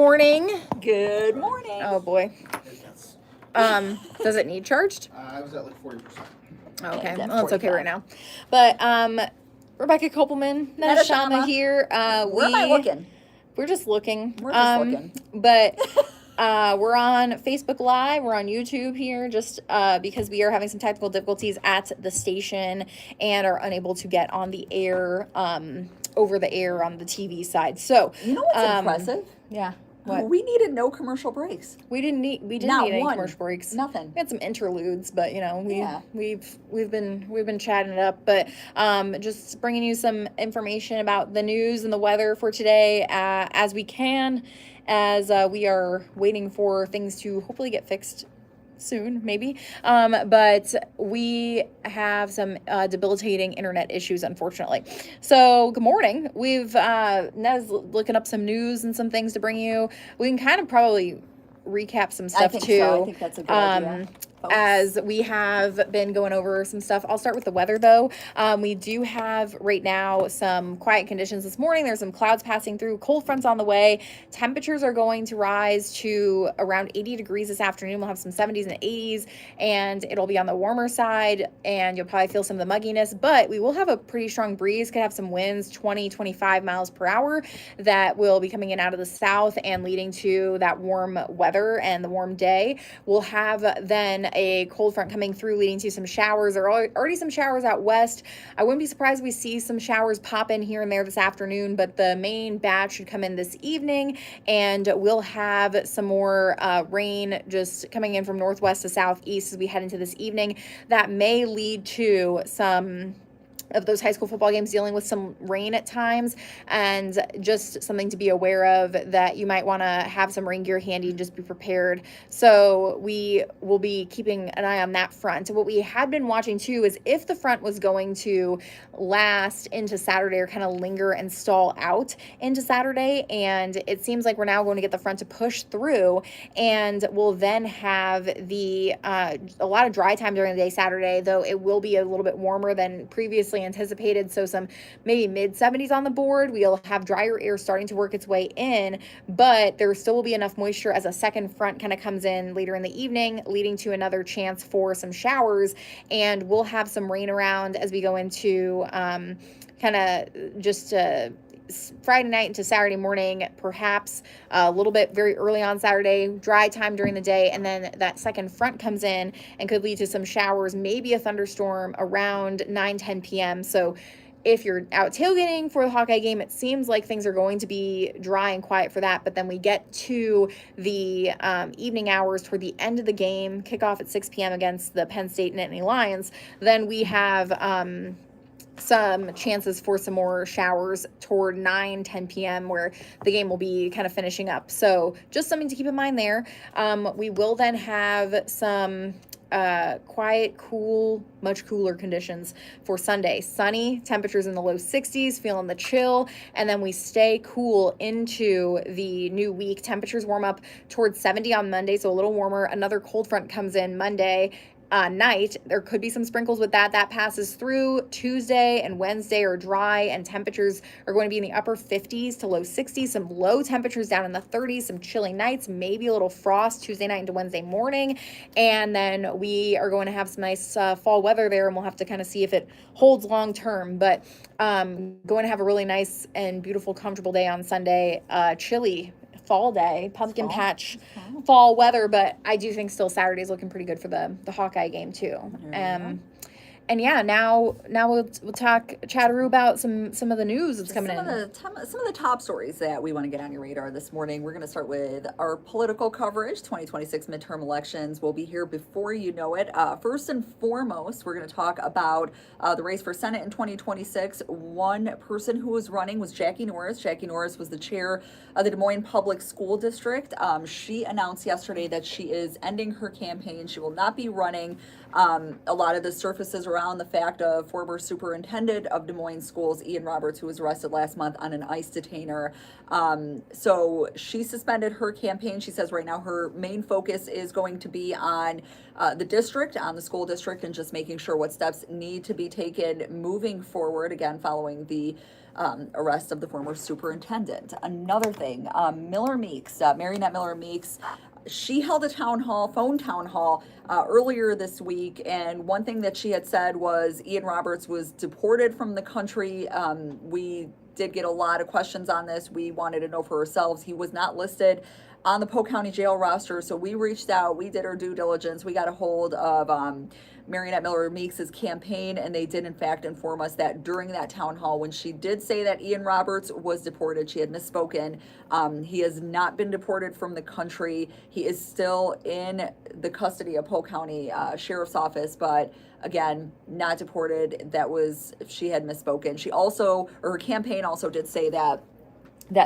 morning. Good morning. Oh boy. Does it need charged? I was at like 40%. Okay, Yeah, well, it's okay 45. right now. But Rebecca Kopelman, Netta Shama here. Where am I looking? We're just looking. We're just looking. But we're on Facebook Live. We're on YouTube here just because we are having some technical difficulties at the station and are unable to get on the air, over the air on the TV side. So You know what's impressive? Yeah. What? We needed no commercial breaks. We didn't need Not any one. commercial breaks. Nothing. We had some interludes, but you know Yeah. we've been chatting it up. But just bringing you some information about the news and the weather for today as we can, as we are waiting for things to hopefully get fixed soon, maybe. But we have some debilitating internet issues, unfortunately. So good morning. We've Ned's looking up some news and some things to bring you. We can kind of probably recap some stuff too. So. I think that's a good idea. As we have been going over some stuff. I'll start with the weather though. We do have right now some quiet conditions this morning. There's some clouds passing through, cold fronts on the way. Temperatures are going to rise to around 80 degrees this afternoon. We'll have some 70s and 80s, and it'll be on the warmer side, and you'll probably feel some of the mugginess, but we will have a pretty strong breeze. Could have some winds 20-25 miles per hour that will be coming in out of the south and leading to that warm weather and the warm day. We'll have then a cold front coming through, leading to some showers. There are already some showers out west. I wouldn't be surprised if we see some showers pop in here and there this afternoon, but the main batch should come in this evening, and we'll have some more rain just coming in from northwest to southeast as we head into this evening. That may lead to some of those high school football games dealing with some rain at times, and just something to be aware of, that you might want to have some rain gear handy and just be prepared. So we will be keeping an eye on that front. What we had been watching too is if the front was going to last into Saturday or kind of linger and stall out into Saturday, and it seems like we're now going to get the front to push through, and we'll then have the a lot of dry time during the day Saturday, though it will be a little bit warmer than previously anticipated, so some maybe mid 70s on the board. We'll have drier air starting to work its way in, but there still will be enough moisture as a second front kind of comes in later in the evening, leading to another chance for some showers, and we'll have some rain around as we go into kind of just Friday night into Saturday morning, perhaps a little bit very early on Saturday, dry time during the day, and then that second front comes in and could lead to some showers, maybe a thunderstorm around 9-10 p.m. So if you're out tailgating for the Hawkeye game, it seems like things are going to be dry and quiet for that, but then we get to the evening hours toward the end of the game, kickoff at 6 p.m. against the Penn State Nittany Lions, then we have some chances for some more showers toward 9-10 p.m. where the game will be kind of finishing up. So just something to keep in mind there. We will then have some quiet, cool, much cooler conditions for Sunday. Sunny, temperatures in the low 60s, feeling the chill, and then we stay cool into the new week. Temperatures warm up towards 70 on Monday, so a little warmer. Another cold front comes in Monday night. There could be some sprinkles with that. That passes through. Tuesday and Wednesday are dry, and temperatures are going to be in the upper 50s to low 60s. Some low temperatures down in the 30s, some chilly nights, maybe a little frost Tuesday night into Wednesday morning. And then we are going to have some nice fall weather there, and we'll have to kind of see if it holds long term. But going to have a really nice and beautiful, comfortable day on Sunday. Chilly fall day, pumpkin patch fall weather, but I do think still Saturday's looking pretty good for the Hawkeye game too. And yeah, now we'll talk chatteroo about some of the news that's coming in. Some of the top stories that we want to get on your radar this morning. We're going to start with our political coverage. 2026 midterm elections will be here before you know it. First and foremost, we're going to talk about the race for Senate in 2026. One person who was running was Jackie Norris. Jackie Norris was the chair of the Des Moines Public School District. She announced yesterday that she is ending her campaign. She will not be running. A lot of the surfaces around the fact of former superintendent of Des Moines schools, Ian Roberts, who was arrested last month on an ICE detainer. So she suspended her campaign. She says right now her main focus is going to be on the district, on the school district, and just making sure what steps need to be taken moving forward, again, following the arrest of the former superintendent. Another thing, Miller Meeks, Marionette Miller Meeks, she held a phone town hall earlier this week, and one thing that she had said was Ian Roberts was deported from the country. We did get a lot of questions on this. We wanted to know for ourselves. He was not listed on the Polk County Jail roster, so we reached out, we did our due diligence, we got a hold of Marionette Miller Meeks' campaign, and they did in fact inform us that during that town hall, when she did say that Ian Roberts was deported, she had misspoken. He has not been deported from the country. He is still in the custody of Polk County Sheriff's Office, but again, not deported. She had misspoken. She also, or her campaign also did say that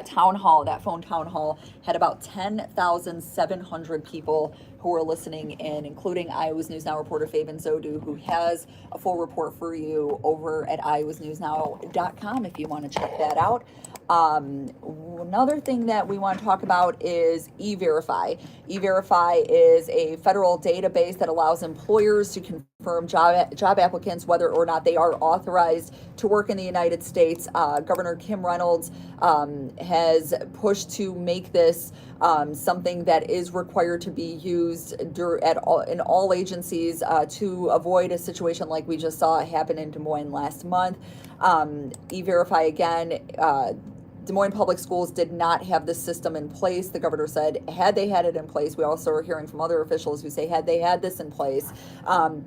town hall, that phone town hall, had about 10,700 people who were listening in, including Iowa's News Now reporter Fabian Zodu, who has a full report for you over at iowasnewsnow.com if you want to check that out. Another thing that we want to talk about is E-Verify. E-Verify is a federal database that allows employers to confirm job applicants whether or not they are authorized to work in the United States. Governor Kim Reynolds has pushed to make this something that is required to be used in all agencies to avoid a situation like we just saw happen in Des Moines last month. E-Verify again, Des Moines Public Schools did not have this system in place. The governor said, had they had it in place, we also are hearing from other officials who say, had they had this in place,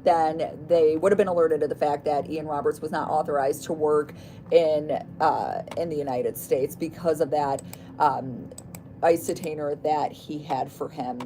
then they would have been alerted to the fact that Ian Roberts was not authorized to work in the United States because of that ICE detainer that he had for him.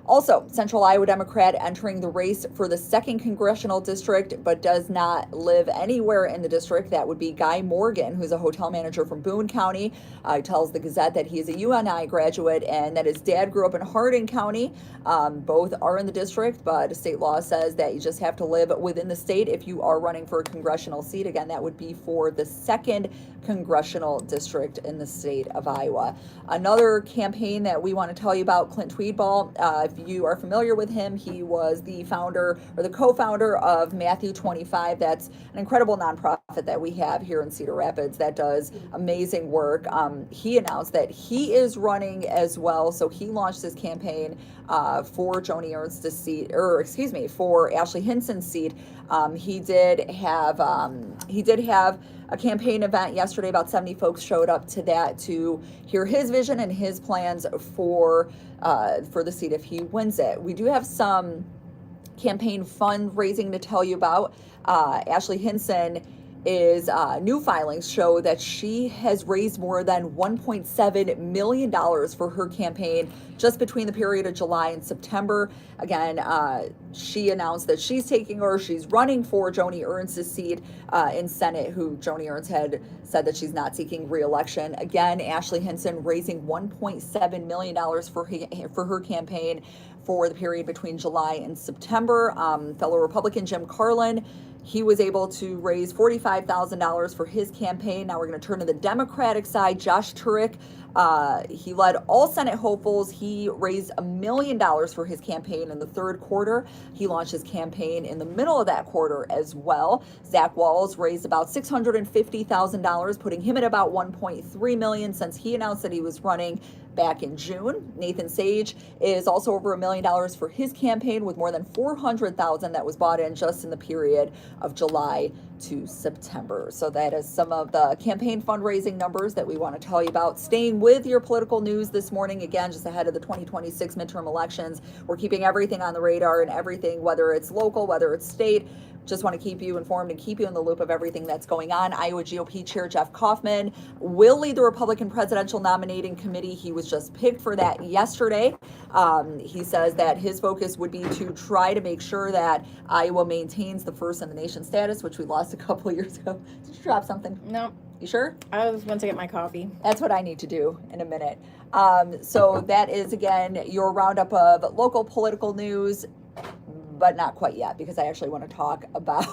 Also, Central Iowa Democrat entering the race for the 2nd congressional district, but does not live anywhere in the district. That would be Guy Morgan, who's a hotel manager from Boone County. He tells the Gazette that he is a UNI graduate and that his dad grew up in Hardin County. Both are in the district, but state law says that you just have to live within the state if you are running for a congressional seat. Again, that would be for the 2nd congressional district in the state of Iowa. Another campaign that we want to tell you about, Clint Tweedball. If you are familiar with him, he was the founder or the co-founder of Matthew 25. That's an incredible nonprofit that we have here in Cedar Rapids that does amazing work. He announced that he is running as well, so he launched his campaign for Joni Ernst's seat, for Ashley Hinson's seat. He did have a campaign event yesterday. About 70 folks showed up to that to hear his vision and his plans for the seat if he wins it. We do have some campaign fundraising to tell you about. Ashley Hinson is new filings show that she has raised more than $1.7 million for her campaign just between the period of July and September. Again, she announced that she's running for Joni Ernst's seat in Senate, who Joni Ernst had said that she's not seeking re-election. Again, Ashley Hinson raising $1.7 million for her campaign for the period between July and September. Fellow Republican Jim Carlin, he was able to raise $45,000 for his campaign. Now we're going to turn to the Democratic side. Josh Turek, he led all Senate hopefuls. He raised $1 million for his campaign in the third quarter. He launched his campaign in the middle of that quarter as well. Zach Walls raised about $650,000, putting him at about $1.3 million since he announced that he was running back in June. Nathan Sage is also over $1 million for his campaign, with more than $400,000 that was bought in just in the period of July to September. So that is some of the campaign fundraising numbers that we want to tell you about. Staying with your political news this morning, again, just ahead of the 2026 midterm elections, we're keeping everything on the radar and everything, whether it's local, whether it's state. Just want to keep you informed and keep you in the loop of everything that's going on. Iowa GOP Chair Jeff Kaufman will lead the Republican Presidential Nominating Committee. He was just picked for that yesterday. He says that his focus would be to try to make sure that Iowa maintains the first in the nation status, which we lost a couple of years ago. Did you drop something? No. You sure? I just went to get my coffee. That's what I need to do in a minute. So that is, again, your roundup of local political news, but not quite yet, because I actually want to talk about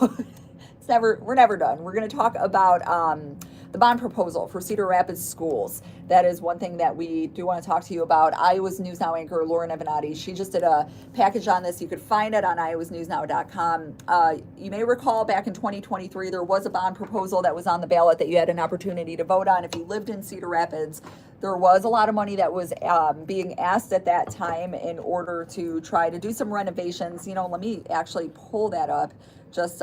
we're never done. We're going to talk about the bond proposal for Cedar Rapids schools. That is one thing that we do want to talk to you about. Iowa's News Now anchor Lauren Evanati, she just did a package on this. You could find it on iowasnewsnow.com. You may recall back in 2023, there was a bond proposal that was on the ballot that you had an opportunity to vote on if you lived in Cedar Rapids. There was a lot of money that was being asked at that time in order to try to do some renovations. Let me actually pull that up just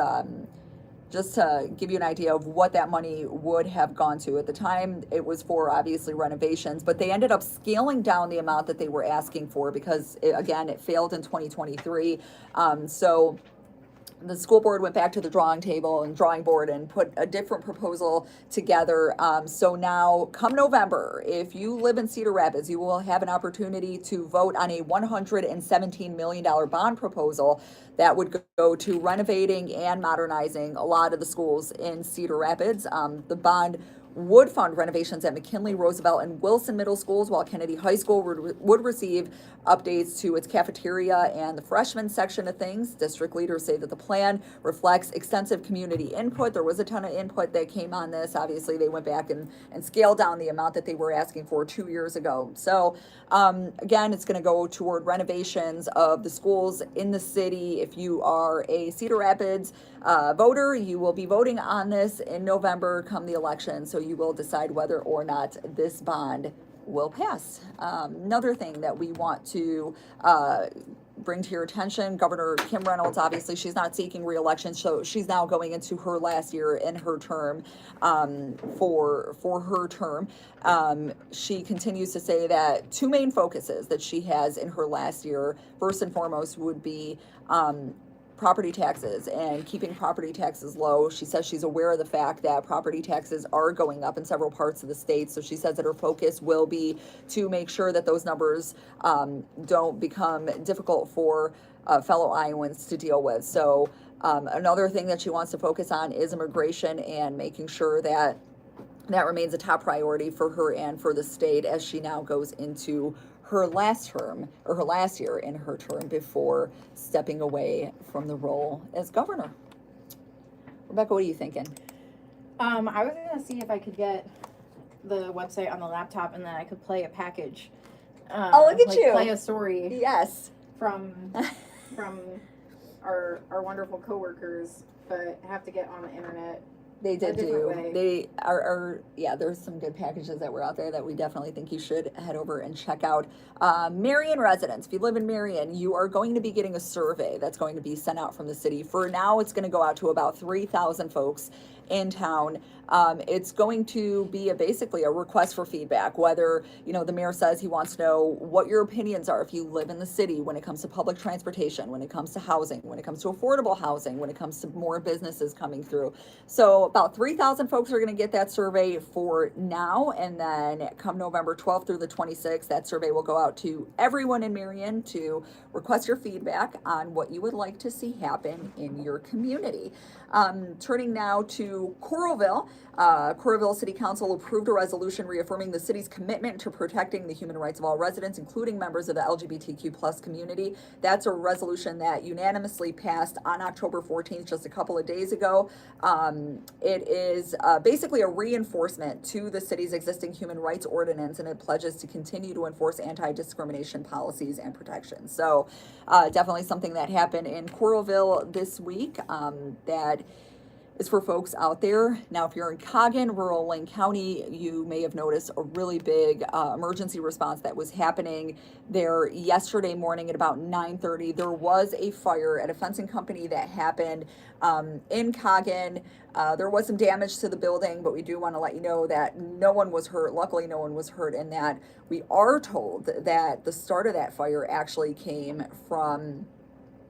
to give you an idea of what that money would have gone to. At the time, it was for obviously renovations, but they ended up scaling down the amount that they were asking for because, it failed in 2023. So the school board went back to the drawing board and put a different proposal together. So now, come November, if you live in Cedar Rapids, you will have an opportunity to vote on a $117 million bond proposal that would go to renovating and modernizing a lot of the schools in Cedar Rapids. The bond would fund renovations at McKinley, Roosevelt, and Wilson middle schools, while Kennedy High School would receive updates to its cafeteria and the freshman section of things. District leaders say that the plan reflects extensive community input. There was a ton of input that came on this. Obviously, they went back and scaled down the amount that they were asking for 2 years ago. So again, it's going to go toward renovations of the schools in the city. If you are a Cedar Rapids voter, you will be voting on this in November come the election. So you will decide whether or not this bond will pass. Another thing that we want to bring to your attention, Governor Kim Reynolds, obviously she's not seeking re-election, so she's now going into her last year in her term. For her term, she continues to say that two main focuses that she has in her last year, first and foremost, would be property taxes and keeping property taxes low. She says she's aware of the fact that property taxes are going up in several parts of the state. So she says that her focus will be to make sure that those numbers don't become difficult for fellow Iowans to deal with. So another thing that she wants to focus on is immigration and making sure that remains a top priority for her and for the state as she now goes into her last term, or her last year in her term before stepping away from the role as governor. Rebecca, what are you thinking? I was gonna see if I could get the website on the laptop and then I could play a package. Oh, look at you. Play a story. Yes. From our wonderful coworkers, but have to get on the internet. They did do. They are, there's some good packages that were out there that we definitely think you should head over and check out. Marion residents, if you live in Marion, you are going to be getting a survey that's going to be sent out from the city. For now, it's going to go out to about 3,000 folks in town. It's going to be basically a request for feedback, whether, the mayor says he wants to know what your opinions are if you live in the city when it comes to public transportation, when it comes to housing, when it comes to affordable housing, when it comes to more businesses coming through. So about 3,000 folks are going to get that survey for now, and then come November 12th through the 26th, that survey will go out to everyone in Marion to request your feedback on what you would like to see happen in your community. Turning now to Coralville. Coralville City Council approved a resolution reaffirming the city's commitment to protecting the human rights of all residents, including members of the LGBTQ plus community. That's a resolution that unanimously passed on October 14th, just a couple of days ago. It is basically a reinforcement to the city's existing human rights ordinance, and it pledges to continue to enforce anti-discrimination policies and protections. So definitely something that happened in Coralville this week that is for folks out there. Now, if you're in KGAN, rural Lane County, you may have noticed a really big emergency response that was happening there yesterday morning at about 9:30. There was a fire at a fencing company that happened in KGAN. There was some damage to the building, but we do want to let you know that no one was hurt. Luckily, no one was hurt in that. We are told that the start of that fire actually came from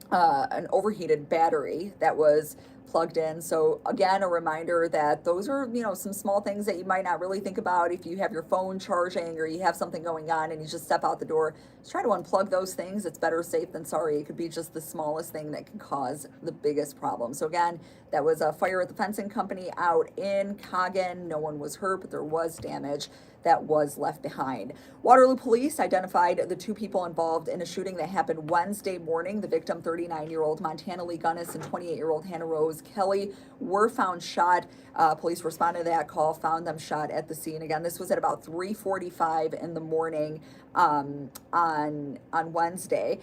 an overheated battery that was plugged in. So again, a reminder that those are, some small things that you might not really think about if you have your phone charging or you have something going on and you just step out the door. Just try to unplug those things. It's better safe than sorry. It could be just the smallest thing that can cause the biggest problem. So again, that was a fire at the fencing company out in KGAN. No one was hurt, but there was damage that was left behind. Waterloo police identified the two people involved in a shooting that happened Wednesday morning. The victim, 39-year-old Montana Lee Gunnis and 28-year-old Hannah Rose Rose Kelly were found shot. Police responded to that call, found them shot at the scene. Again, this was at about 3:45 in the morning on Wednesday.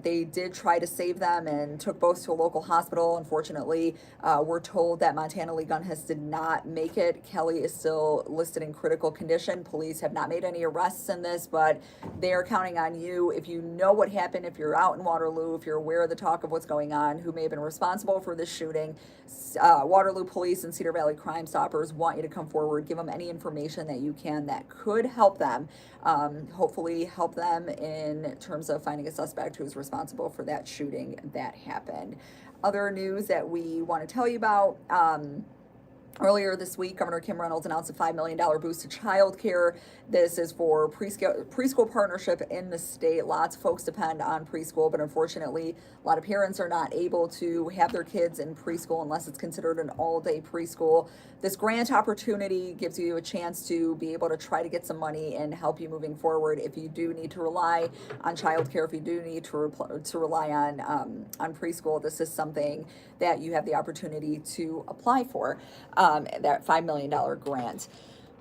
They did try to save them and took both to a local hospital. Unfortunately, we're told that Montana Lee Gunhus did not make it. Kelly is still listed in critical condition. Police have not made any arrests in this, but they are counting on you. If you know what happened, if you're out in Waterloo, if you're aware of the talk of what's going on, who may have been responsible for this shooting, Waterloo Police and Cedar Valley Crime Stoppers want you to come forward, give them any information that you can that could help them, hopefully help them in terms of finding a suspect who's responsible for that shooting that happened. Other news that we want to tell you about, earlier this week, Governor Kim Reynolds announced a $5 million boost to childcare. This is for preschool partnership in the state. Lots of folks depend on preschool, but unfortunately, a lot of parents are not able to have their kids in preschool unless it's considered an all-day preschool. This grant opportunity gives you a chance to be able to try to get some money and help you moving forward. If you do need to rely on childcare, if you do need to rely on preschool, this is something that you have the opportunity to apply for. That $5 million grant.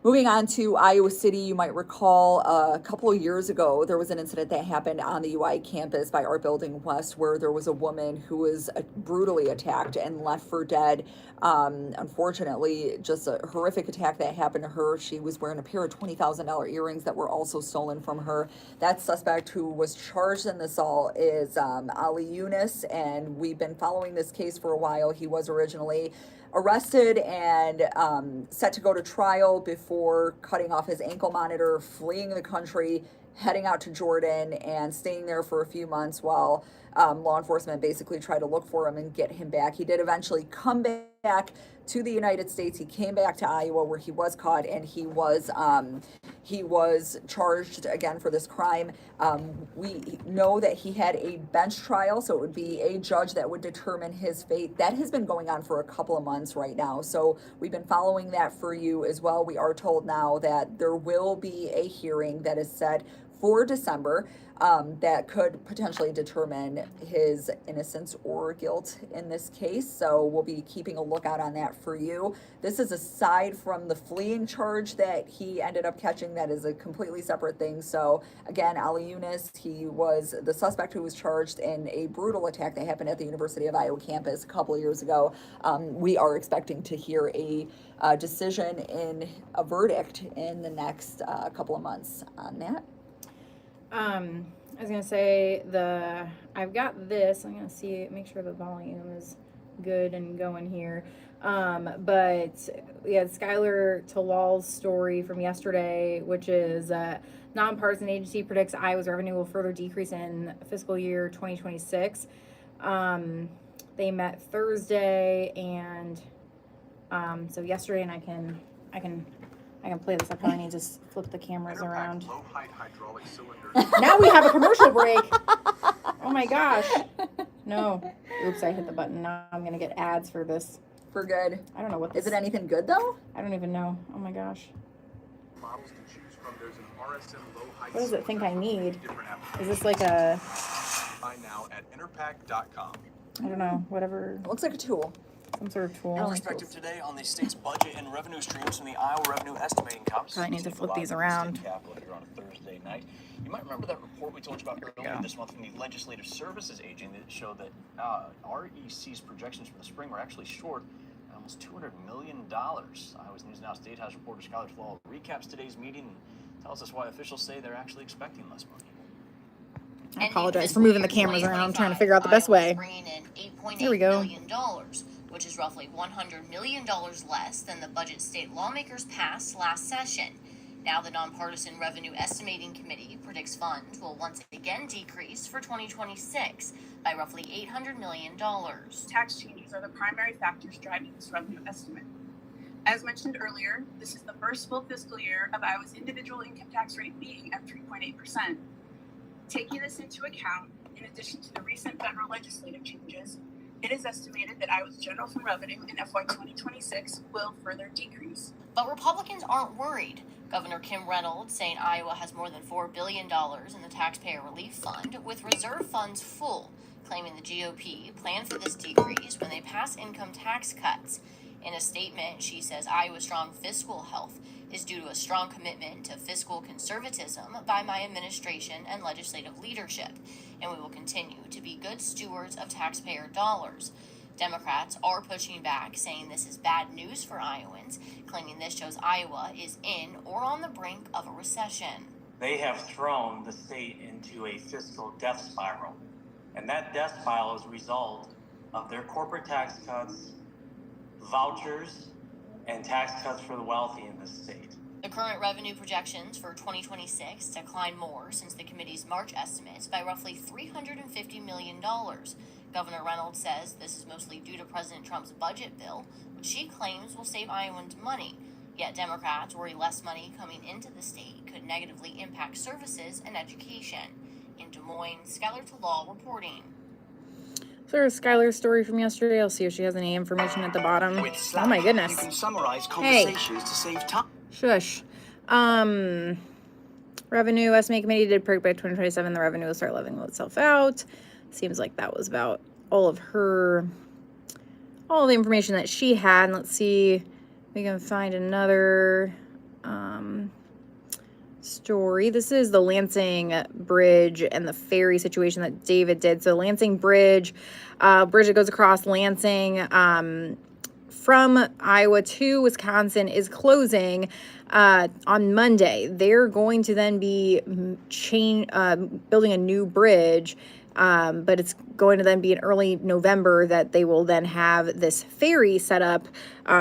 Moving on to Iowa City, you might recall a couple of years ago, there was an incident that happened on the UI campus by Art Building West where there was a woman who was brutally attacked and left for dead. Unfortunately, just a horrific attack that happened to her. She was wearing a pair of $20,000 earrings that were also stolen from her. That suspect who was charged in this all is Ali Yunus, and we've been following this case for a while. He was originally arrested and set to go to trial before cutting off his ankle monitor, fleeing the country, heading out to Jordan and staying there for a few months while law enforcement basically tried to look for him and get him back. He did eventually come back to the United States. He came back to Iowa where he was caught, and he was charged again for this crime. We know that he had a bench trial, so it would be a judge that would determine his fate. That has been going on for a couple of months right now, so we've been following that for you as well. We are told now that there will be a hearing that is set for December that could potentially determine his innocence or guilt in this case. So we'll be keeping a lookout on that for you. This is aside from the fleeing charge that he ended up catching. That is a completely separate thing. So again, Ali Yunus, he was the suspect who was charged in a brutal attack that happened at the University of Iowa campus a couple of years ago. We are expecting to hear a decision in a verdict in the next couple of months on that. I was gonna say I've got this. I'm gonna make sure the volume is good and going here. But we had Skylar Talal's story from yesterday, which is nonpartisan agency predicts Iowa's revenue will further decrease in fiscal year 2026. They met Thursday, and so yesterday, and I can play this. I probably need to just flip the cameras around. Low height hydraulic cylinders. Now we have a commercial break. Oh my gosh. No. Oops, I hit the button. Now I'm going to get ads for this. For good. I don't know what this is. It anything good though? I don't even know. Oh my gosh. Models to choose from. There's an RSM low height. What does it think I need? Is this like a... Find now at interpack.com. I don't know. Whatever. It looks like a tool. Some sort of tool. Our perspective today on the state's budget and revenue streams from the Iowa Revenue Estimating Conference. Probably need to flip these around. Capitol here on a Thursday night. You might remember that report we told you about earlier this month from the Legislative Services Agency that showed that REC's projections for the spring were actually short at almost $200 million. Iowa's News Now State House reporter Skylar Flall recaps today's meeting and tells us why officials say they're actually expecting less money. I apologize for moving the cameras around. I'm trying to figure out the best way. Here we go. Which is roughly $100 million less than the budget state lawmakers passed last session. Now the Nonpartisan Revenue Estimating Committee predicts funds will once again decrease for 2026 by roughly $800 million. Tax changes are the primary factors driving this revenue estimate. As mentioned earlier, this is the first full fiscal year of Iowa's individual income tax rate being at 3.8%. Taking this into account, in addition to the recent federal legislative changes, It is estimated that Iowa's general fund revenue in FY 2026 will further decrease. But Republicans aren't worried. Governor Kim Reynolds saying Iowa has more than $4 billion in the Taxpayer Relief Fund, with reserve funds full, claiming the GOP planned for this decrease when they pass income tax cuts. In a statement, she says Iowa's strong fiscal health is due to a strong commitment to fiscal conservatism by my administration and legislative leadership, and we will continue to be good stewards of taxpayer dollars. Democrats are pushing back, saying this is bad news for Iowans, claiming this shows Iowa is in or on the brink of a recession. They have thrown the state into a fiscal death spiral, and that death spiral is a result of their corporate tax cuts, vouchers, and tax cuts for the wealthy in this state. The current revenue projections for 2026 decline more since the committee's March estimates by roughly $350 million. Governor Reynolds says this is mostly due to President Trump's budget bill, which she claims will save Iowans money. Yet Democrats worry less money coming into the state could negatively impact services and education. In Des Moines, Skylar Talal reporting. So there's Skylar's story from yesterday. I'll see if she has any information at the bottom. Oh my goodness. You can summarize conversations to save time. Shush. Revenue estimate committee did predict by 2027 the revenue will start leveling itself out. Seems like that was about all the information that she had. And let's see if we can find another story. This is the Lansing Bridge and the ferry situation that David did. So Lansing Bridge, bridge that goes across Lansing from Iowa to Wisconsin is closing on Monday. They're going to then be building a new bridge, but it's going to then be in early November that they will then have this ferry set up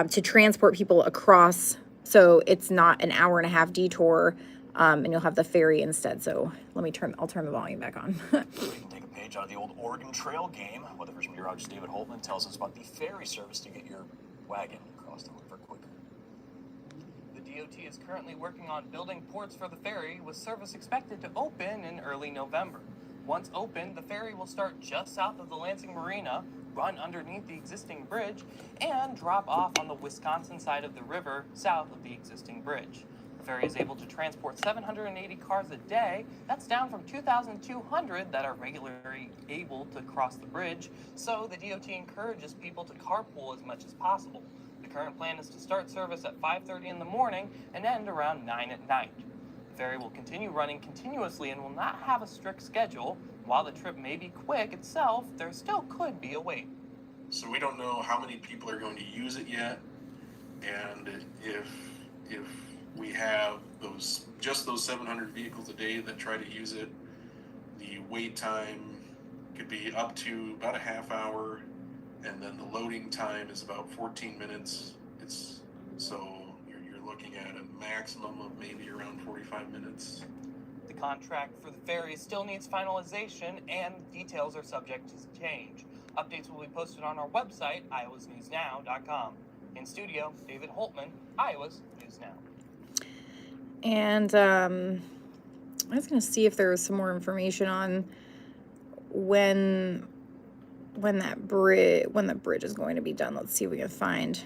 to transport people across. So it's not an hour and a half detour, and you'll have the ferry instead. So I'll turn the volume back on. We can take a page out of the old Oregon Trail game. Weather-Vision meteorologist David Holtman tells us about the ferry service to get your wagon across the river quicker. The DOT is currently working on building ports for the ferry, with service expected to open in early November. Once open, the ferry will start just south of the Lansing Marina, run underneath the existing bridge, and drop off on the Wisconsin side of the river south of the existing bridge. The ferry is able to transport 780 cars a day. That's down from 2,200 that are regularly able to cross the bridge, so the DOT encourages people to carpool as much as possible. The current plan is to start service at 5:30 in the morning and end around 9 at night. The ferry will continue running continuously and will not have a strict schedule. While the trip may be quick itself, there still could be a wait. So we don't know how many people are going to use it yet, and if we have those 700 vehicles a day that try to use it, the wait time could be up to about a half hour, and then the loading time is about 14 minutes. You're looking at a maximum of maybe around 45 minutes. The contract for the ferry still needs finalization, and details are subject to change. Updates will be posted on our website, iowasnewsnow.com. In studio, David Holtman, Iowa's News Now. And I was going to see if there was some more information on when the bridge is going to be done. Let's see if we can find.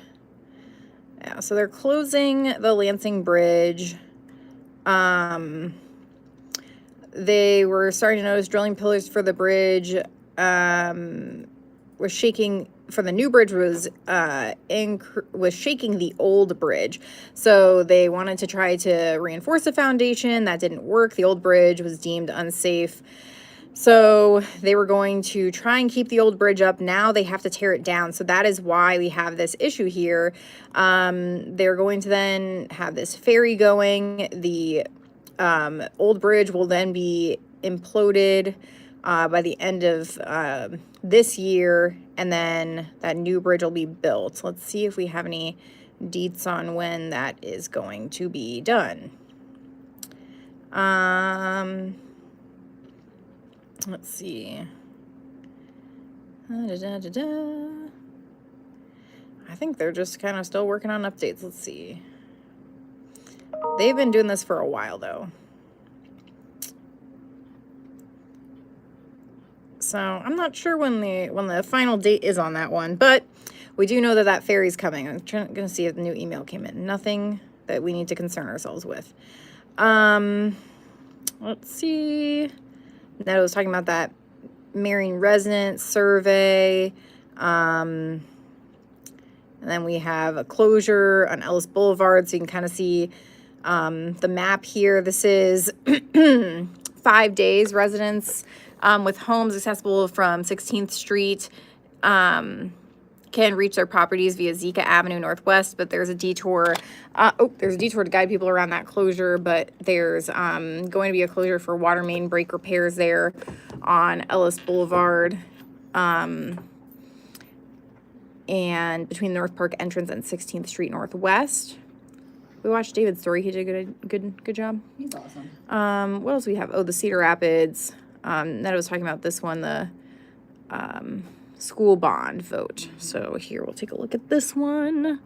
Yeah, so they're closing the Lansing Bridge. They were starting to notice drilling pillars for the bridge. Was shaking for the new bridge was shaking the old bridge. So they wanted to try to reinforce the foundation. That didn't work. The old bridge was deemed unsafe. So they were going to try and keep the old bridge up. Now they have to tear it down. So that is why we have this issue here. They're going to then have this ferry going. The old bridge will then be imploded by the end of this year, and then that new bridge will be built. Let's see if we have any deets on when that is going to be done. Let's see. I think they're just kind of still working on updates. Let's see. They've been doing this for a while, though. So I'm not sure when the final date is on that one, but we do know that that ferry's coming. I'm going to see if the new email came in. Nothing that we need to concern ourselves with. Let's see. Ned was talking about that Marion resident survey. And then we have a closure on Ellis Boulevard, so you can kind of see the map here. This is 5 days. Residents with homes accessible from 16th Street can reach their properties via Zika Avenue Northwest, but there's a detour. There's a detour to guide people around that closure, but there's going to be a closure for water main break repairs there on Ellis Boulevard. And between North Park entrance and 16th Street Northwest. We watched David's story. He did a good job. He's awesome. What else do we have? Oh, the Cedar Rapids. Ned was talking about this one, the school bond vote. So here, we'll take a look at this one.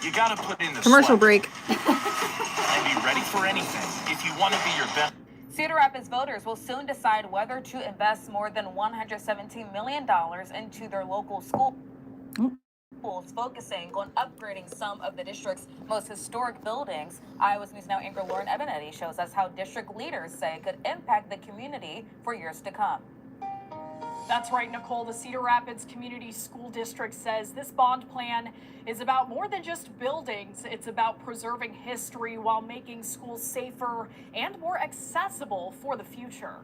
You gotta put in the Commercial sweat break. and be ready for anything if you want to be your best. Cedar Rapids voters will soon decide whether to invest more than $117 million into their local schools, focusing on upgrading some of the district's most historic buildings. Iowa's News Now anchor Lauren Ebenetti shows us how district leaders say it could impact the community for years to come. That's right, Nicole. The Cedar Rapids Community School District says this bond plan is about more than just buildings. It's about preserving history while making schools safer and more accessible for the future.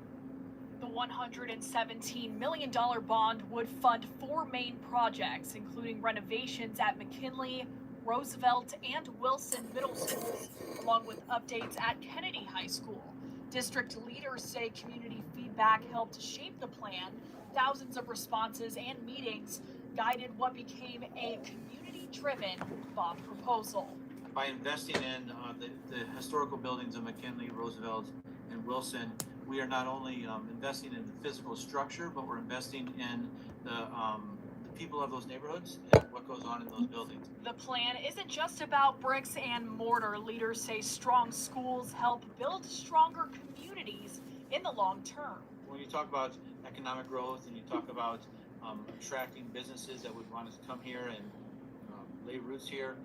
The $117 million bond would fund 4 main projects, including renovations at McKinley, Roosevelt, and Wilson middle schools, along with updates at Kennedy High School. District leaders say community feedback helped shape the plan. Thousands of responses and meetings guided what became a community-driven bond proposal. By investing in the historical buildings of McKinley, Roosevelt, and Wilson, we are not only investing in the physical structure, but we're investing in the people of those neighborhoods and what goes on in those buildings. The plan isn't just about bricks and mortar. Leaders say strong schools help build stronger communities in the long term. When you talk about economic growth and you talk about attracting businesses that would want to come here and lay roots here,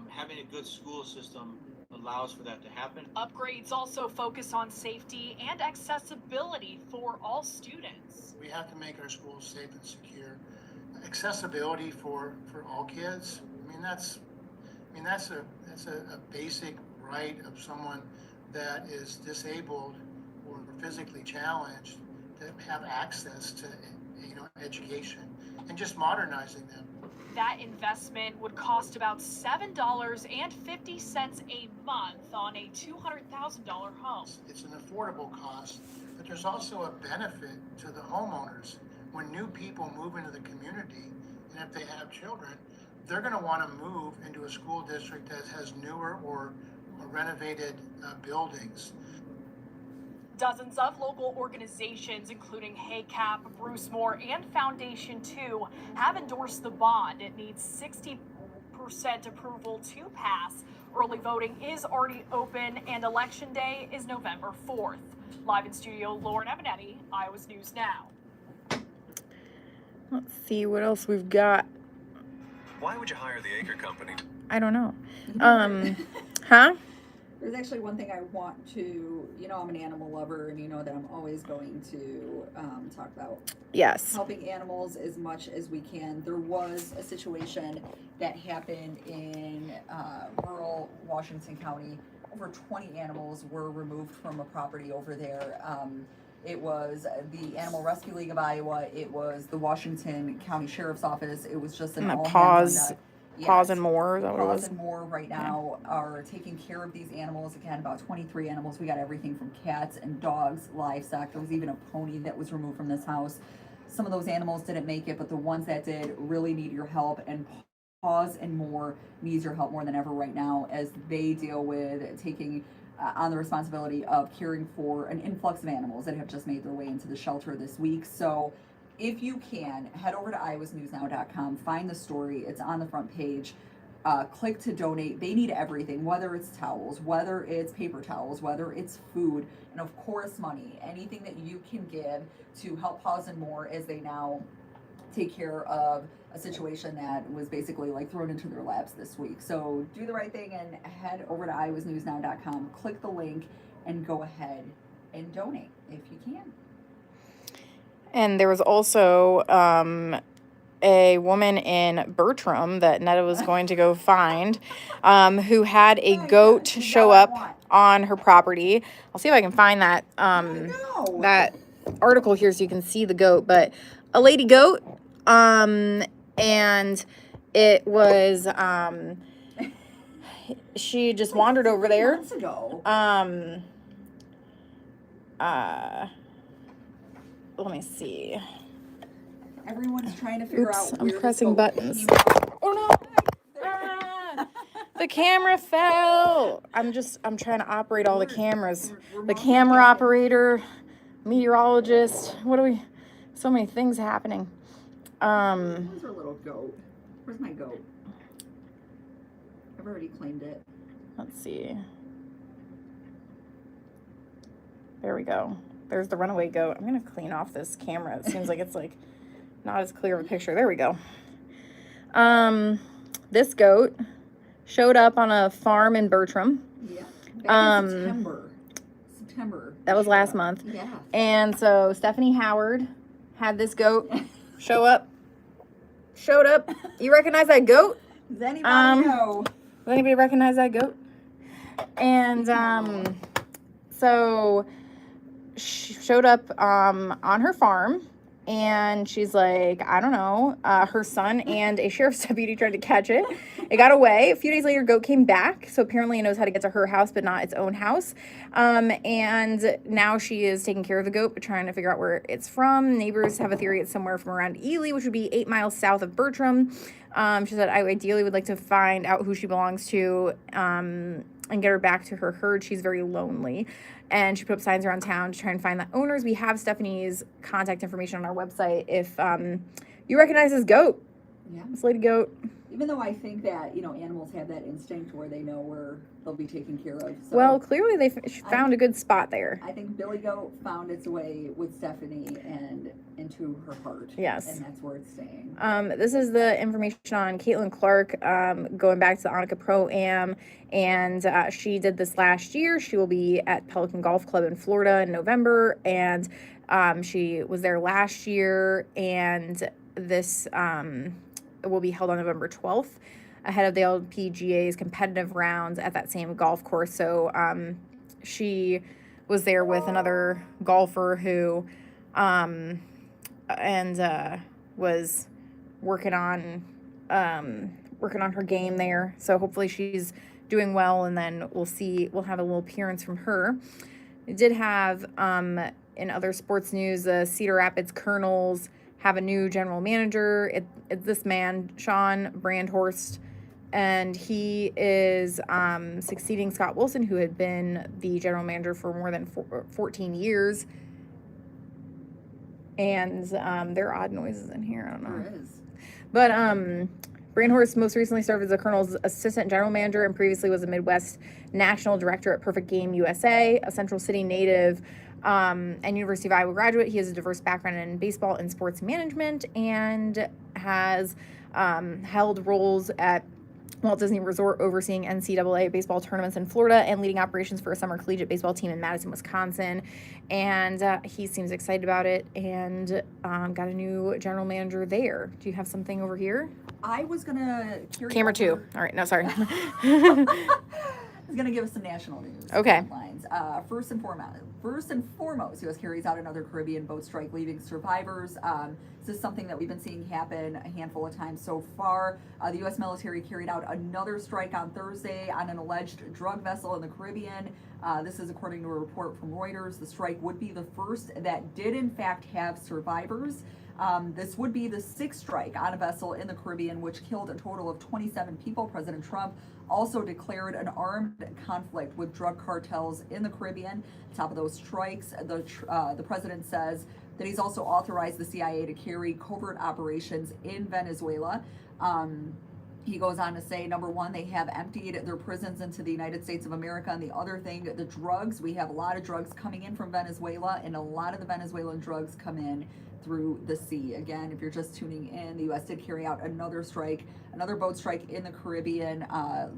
having a good school system allows for that to happen. Upgrades also focus on safety and accessibility for all students. We have to make our schools safe and secure. Accessibility for all kids. That's a basic right of someone that is disabled or physically challenged to have access to education, and just modernizing them. That investment would cost about $7.50 a month on a $200,000 home. It's an affordable cost, but there's also a benefit to the homeowners. When new people move into the community, and if they have children, they're going to want to move into a school district that has newer or renovated buildings. Dozens of local organizations, including HAYCAP, Bruce Moore, and Foundation 2, have endorsed the bond. It needs 60% approval to pass. Early voting is already open, and Election Day is November 4th. Live in studio, Lauren Ebenetti, Iowa's News Now. Let's see what else we've got. Why would you hire the Acre Company? I don't know. Huh? There's actually one thing I want to, I'm an animal lover, and that I'm always going to talk about. Yes. Helping animals as much as we can. There was a situation that happened in rural Washington County. Over 20 animals were removed from a property over there. It was the Animal Rescue League of Iowa. It was the Washington County Sheriff's Office. It was just an all hands on deck. Pause and More, is that what it was? Pause and More right now are taking care of these animals. Again, about 23 animals. We got everything from cats and dogs, livestock. There was even a pony that was removed from this house. Some of those animals didn't make it, but the ones that did really need your help. And Pause and More needs your help more than ever right now as they deal with taking on the responsibility of caring for an influx of animals that have just made their way into the shelter this week. So if you can, head over to iowasnewsnow.com, find the story. It's on the front page. click to donate. They need everything, whether it's towels, whether it's paper towels, whether it's food, and of course money. Anything that you can give to help Paws and More as they now take care of a situation that was basically like thrown into their laps this week. So do the right thing and head over to iowasnewsnow.com, click the link, and go ahead and donate if you can. And there was also a woman in Bertram that Netta was going to go find who had a goat show up on her property. I'll see if I can find that that article here so you can see the goat, but a lady goat, and it was she just wandered over there. Months ago. Let me see. Everyone's trying to figure out I'm where pressing this goat buttons. came from. Oh no! Ah, the camera fell. I'm trying to operate all the cameras. The camera operator, meteorologist. So many things happening. Where's our little goat? Where's my goat? I've already claimed it. Let's see. There we go. There's the runaway goat. I'm gonna clean off this camera. It seems like it's like not as clear of a picture. There we go. This goat showed up on a farm in Bertram. Yeah. Back in September. That was last month. Yeah. And so Stephanie Howard had this goat showed up. You recognize that goat? Does anybody know? Does anybody recognize that goat? And so she showed up on her farm, and she's like, I don't know, her son and a sheriff's deputy tried to catch it. It got away. A few days later, goat came back, so apparently it knows how to get to her house, but not its own house. And now she is taking care of the goat, but trying to figure out where it's from. Neighbors have a theory it's somewhere from around Ely, which would be 8 miles south of Bertram. She said, I ideally would like to find out who she belongs to and get her back to her herd. She's very lonely. And she put up signs around town to try and find the owners. We have Stephanie's contact information on our website if you recognize this goat. Yeah. This lady goat. Even though I think that, animals have that instinct where they know where they'll be taken care of. So Well, clearly they found a good spot there. I think Billy Goat found its way with Stephanie and into her heart. Yes. And that's where it's staying. This is the information on Caitlin Clark going back to the Annika Pro-Am, and she did this last year. She will be at Pelican Golf Club in Florida in November, and she was there last year, and this will be held on November 12th ahead of the LPGA's competitive rounds at that same golf course. So she was there with another golfer who was working on her game there. So hopefully she's doing well, and then we'll have a little appearance from her. We did have in other sports news, the Cedar Rapids Colonels have a new general manager. It's this man, Sean Brandhorst, and he is succeeding Scott Wilson, who had been the general manager for more than 14 years. And there are odd noises in here. I don't know. There is. But Brandhorst most recently served as the Colonel's assistant general manager and previously was a Midwest national director at Perfect Game USA, a Central City native and University of Iowa graduate. He has a diverse background in baseball and sports management and has held roles at Walt Disney Resort, overseeing NCAA baseball tournaments in Florida and leading operations for a summer collegiate baseball team in Madison, Wisconsin. And he seems excited about it and got a new general manager there. Do you have something over here? I was going to... Camera 2. All right, no, sorry. Is going to give us some national news. Okay. Headlines. First and foremost, U.S. carries out another Caribbean boat strike, leaving survivors. This is something that we've been seeing happen a handful of times so far. The U.S. military carried out another strike on Thursday on an alleged drug vessel in the Caribbean. This is according to a report from Reuters. The strike would be the first that did in fact have survivors. This would be the sixth strike on a vessel in the Caribbean, which killed a total of 27 people. President Trump also declared an armed conflict with drug cartels in the Caribbean. Top of those strikes, the president says that he's also authorized the CIA to carry covert operations in Venezuela. He goes on to say, number one, they have emptied their prisons into the United States of America. And the other thing, the drugs, we have a lot of drugs coming in from Venezuela, and a lot of the Venezuelan drugs come in through the sea. Again, if you're just tuning in, the U.S. did carry out another strike, another boat strike in the Caribbean.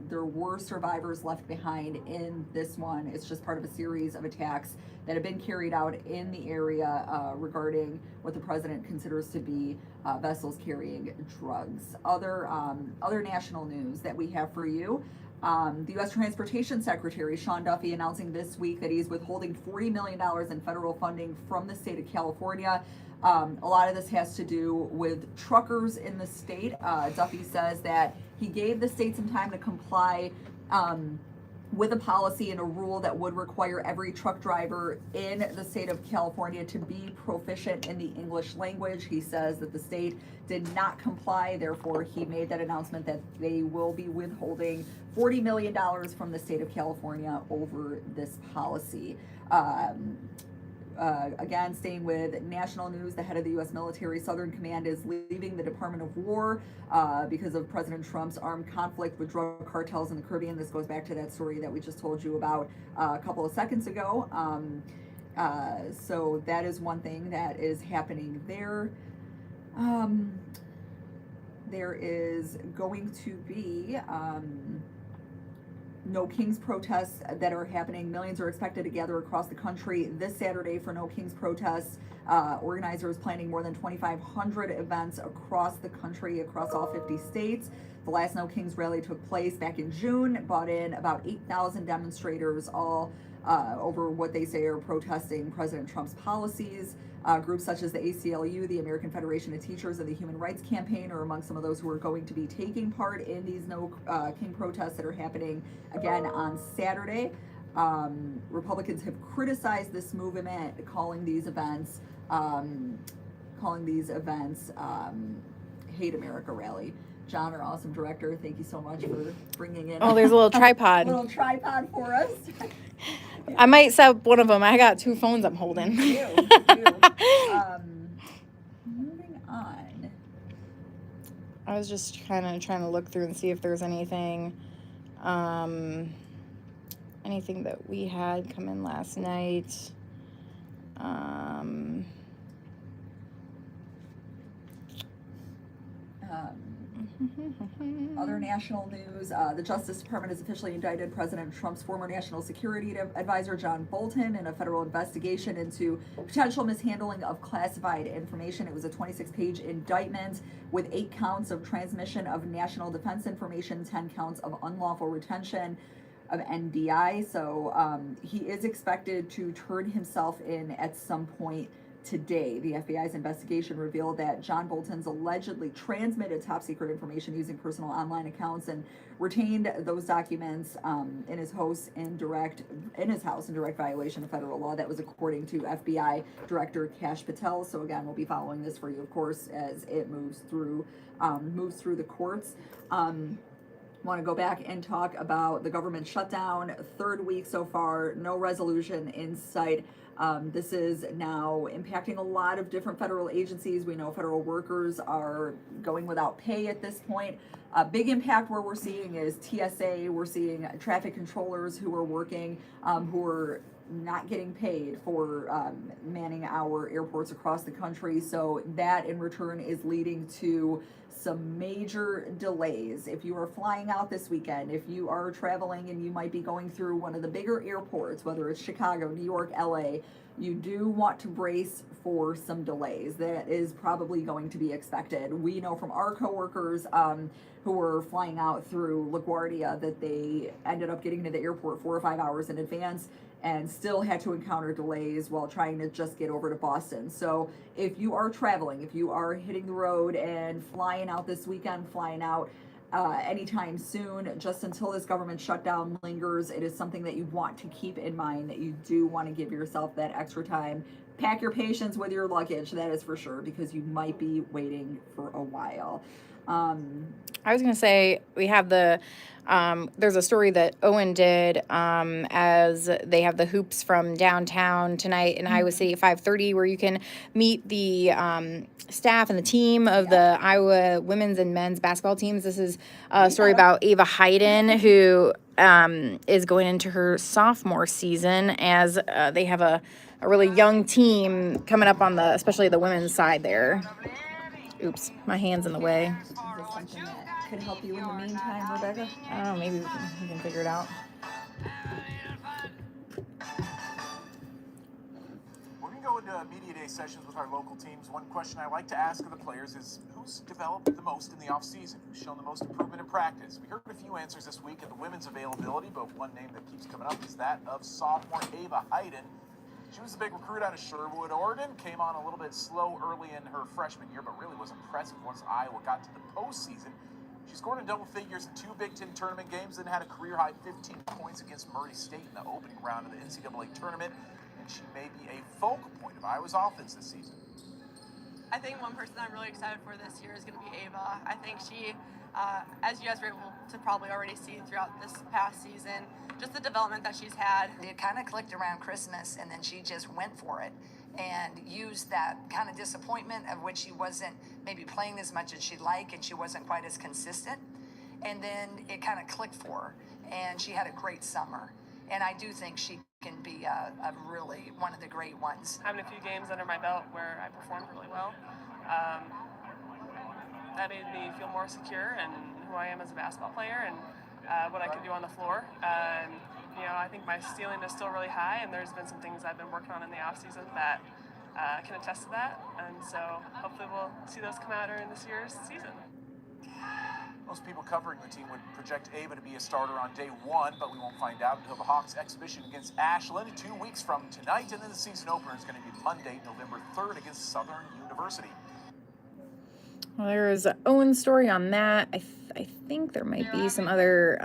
There were survivors left behind in this one. It's just part of a series of attacks that have been carried out in the area regarding what the president considers to be vessels carrying drugs. Other national news that we have for you. The U.S. Transportation Secretary Sean Duffy announcing this week that he's withholding $40 million in federal funding from the state of California. A lot of this has to do with truckers in the state. Duffy says that he gave the state some time to comply with a policy and a rule that would require every truck driver in the state of California to be proficient in the English language. He says that the state did not comply, therefore he made that announcement that they will be withholding $40 million from the state of California over this policy. Again, staying with national news, the head of the U.S. military Southern Command is leaving the Department of War because of President Trump's armed conflict with drug cartels in the Caribbean. This goes back to that story that we just told you about a couple of seconds ago. So that is one thing that is happening there. There is going to be No Kings protests that are happening. Millions are expected to gather across the country this Saturday for No Kings protests. Organizers planning more than 2,500 events across the country, across all 50 states. The last No Kings rally took place back in June, brought in about 8,000 demonstrators, all over what they say are protesting President Trump's policies. Groups such as the ACLU, the American Federation of Teachers, and the Human Rights Campaign are among some of those who are going to be taking part in these No King protests that are happening again on Saturday. Republicans have criticized this movement, calling these events Hate America Rally. John, our awesome director, thank you so much for bringing in. Oh, there's a little tripod. Little tripod for us. I might set up one of them. I got two phones I'm holding. You do. Moving on. I was just kind of trying to look through and see if there's anything that we had come in last night. Other national news, the Justice Department has officially indicted President Trump's former national security advisor, John Bolton, in a federal investigation into potential mishandling of classified information. It was a 26-page indictment with 8 counts of transmission of national defense information, 10 counts of unlawful retention of NDI. So he is expected to turn himself in at some point today. The FBI's investigation revealed that John Bolton's allegedly transmitted top secret information using personal online accounts and retained those documents in his house in direct violation of federal law. That was according to FBI Director Kash Patel. So again, we'll be following this for you, of course, as it moves through the courts. Want to go back and talk about the government shutdown. 3rd week so far, no resolution in sight. This is now impacting a lot of different federal agencies. We know federal workers are going without pay at this point. A big impact where we're seeing is TSA. We're seeing traffic controllers who are working, who are not getting paid for manning our airports across the country. So that in return is leading to some major delays. If you are flying out this weekend, if you are traveling and you might be going through one of the bigger airports, whether it's Chicago, New York, LA, you do want to brace for some delays. That is probably going to be expected. We know from our coworkers who were flying out through LaGuardia that they ended up getting to the airport 4 or 5 hours in advance and still had to encounter delays while trying to just get over to Boston. So if you are traveling, if you are hitting the road and flying out this weekend, flying out anytime soon, just until this government shutdown lingers, it is something that you want to keep in mind, that you do want to give yourself that extra time. Pack your patience with your luggage, that is for sure, because you might be waiting for a while. I was going to say, we have the There's a story that Owen did as they have the hoops from downtown tonight in Iowa City at 5:30, where you can meet the staff and the team of the Iowa women's and men's basketball teams. This is a story about Ava Hayden, who is going into her sophomore season, as they have a really young team coming up on especially the women's side there. Oops, my hand's in the way. Is this something that could help you in the meantime, Rebecca? Oh, maybe we can figure it out. When we go into media day sessions with our local teams, one question I like to ask of the players is who's developed the most in the offseason? Who's shown the most improvement in practice? We heard a few answers this week in the women's availability, but one name that keeps coming up is that of sophomore Ava Hayden. She was a big recruit out of Sherwood, Oregon, came on a little bit slow early in her freshman year, but really was impressive once Iowa got to the postseason. She scored in double figures in 2 Big Ten tournament games, then had a career-high 15 points against Murray State in the opening round of the NCAA tournament, and she may be a focal point of Iowa's offense this season. I think one person I'm really excited for this year is going to be Ava. I think she, as you guys were able to probably already see throughout this past season, just the development that she's had. It kind of clicked around Christmas, and then she just went for it and used that kind of disappointment of which she wasn't maybe playing as much as she'd like, and she wasn't quite as consistent. And then it kind of clicked for her, and she had a great summer. And I do think she can be a really one of the great ones. Having a few games under my belt where I performed really well, that made me feel more secure in who I am as a basketball player and what I can do on the floor. I think my ceiling is still really high, and there's been some things I've been working on in the offseason that can attest to that. And so hopefully we'll see those come out during this year's season. Most people covering the team would project Ava to be a starter on day 1, but we won't find out until the Hawks exhibition against Ashland 2 weeks from tonight, and then the season opener is going to be Monday, November 3rd against Southern University. Well, there's Owen's story on that. I think there might be some other,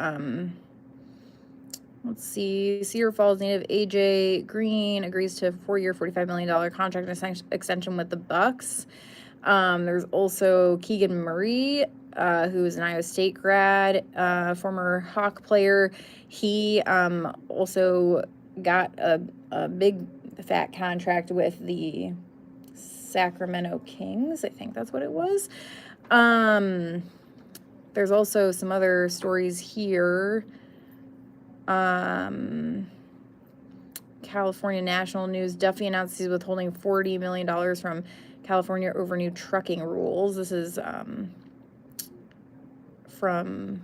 let's see, Cedar Falls native AJ Green agrees to a 4-year, $45 million contract extension with the Bucks. There's also Keegan Murray, who is an Iowa State grad, former Hawk player. He also got a big fat contract with the Sacramento Kings. I think that's what it was. There's also some other stories here. California National News. Duffy announced he's withholding $40 million from California over new trucking rules. This is from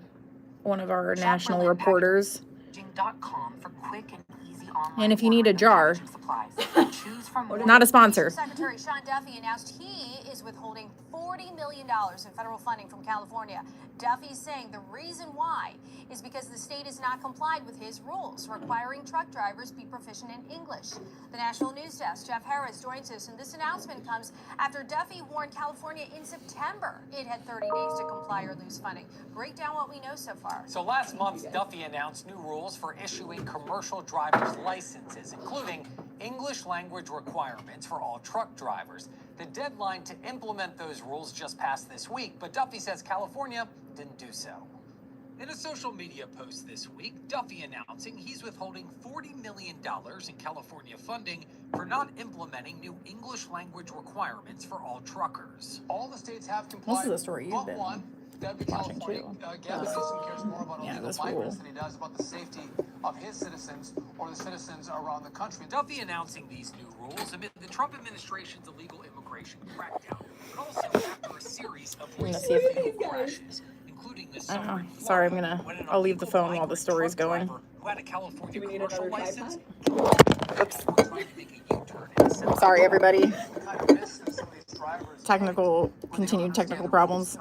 one of our national reporters. For quick and easy online And if you need a jar, choose from not a sponsor. Secretary Sean Duffy announced he is withholding $40 million in federal funding from California. Duffy's saying the reason why is because the state has not complied with his rules, requiring truck drivers be proficient in English. The National News Desk, Jeff Harris, joins us, and this announcement comes after Duffy warned California in September it had 30 days to comply or lose funding. Break down what we know so far. So last month, Duffy announced new rules for issuing commercial driver's licenses, including English language requirements for all truck drivers. The deadline to implement those rules just passed this week, but Duffy says California didn't do so. In a social media post this week, Duffy announcing he's withholding $40 million in California funding for not implementing new English language requirements for all truckers. All the states have complied. This is a story you've been That'd be watching California. too. Gavin Newsom cares more about illegal this migrants rule. than he does about the safety of his citizens or the citizens around the country. Duffy announcing these new rules amid the Trump administration's illegal immigration crackdown, but also after a series of recent vehicle crashes, including this summer in Florida, Sorry, when an I'll leave the illegal phone while the story's truck going. driver who had a California commercial license. Sorry, everybody. Continued technical problems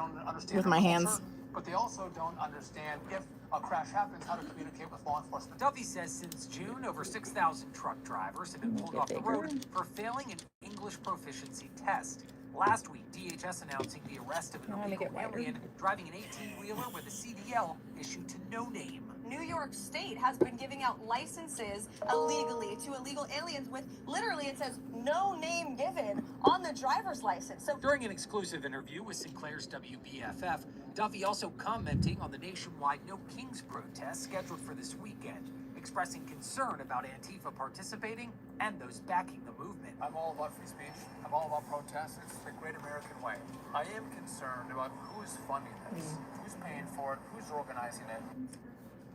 with my hands. But they also don't understand if a crash happens, how to communicate with law enforcement. Duffy says since June, over 6,000 truck drivers have been pulled off the road for failing an English proficiency test. Last week, DHS announcing the arrest of an illegal alien driving an 18-wheeler with a CDL issued to no name. New York State has been giving out licenses illegally to illegal aliens with literally it says no name given on the driver's license. So during an exclusive interview with Sinclair's WBFF, Duffy also commenting on the nationwide No Kings protest scheduled for this weekend, expressing concern about Antifa participating and those backing the movement. I'm all about free speech. I'm all about protests. It's the great American way. I am concerned about who is funding this, who's paying for it, who's organizing it.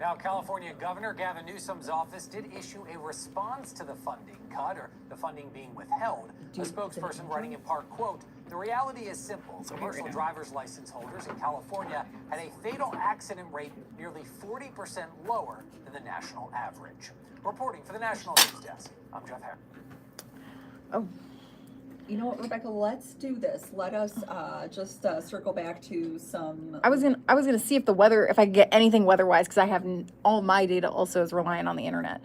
Now, California Governor Gavin Newsom's office did issue a response to the funding cut, or the funding being withheld. A spokesperson writing in part, quote, "The reality is simple. Commercial driver's license holders in California had a fatal accident rate nearly 40% lower than the national average." Reporting for the National News Desk, I'm Jeff Harris. Oh. You know what, Rebecca, let's do this. Let us just circle back to some... I was gonna see if the weather, if I could get anything weather-wise, because I have all my data also is reliant on the internet.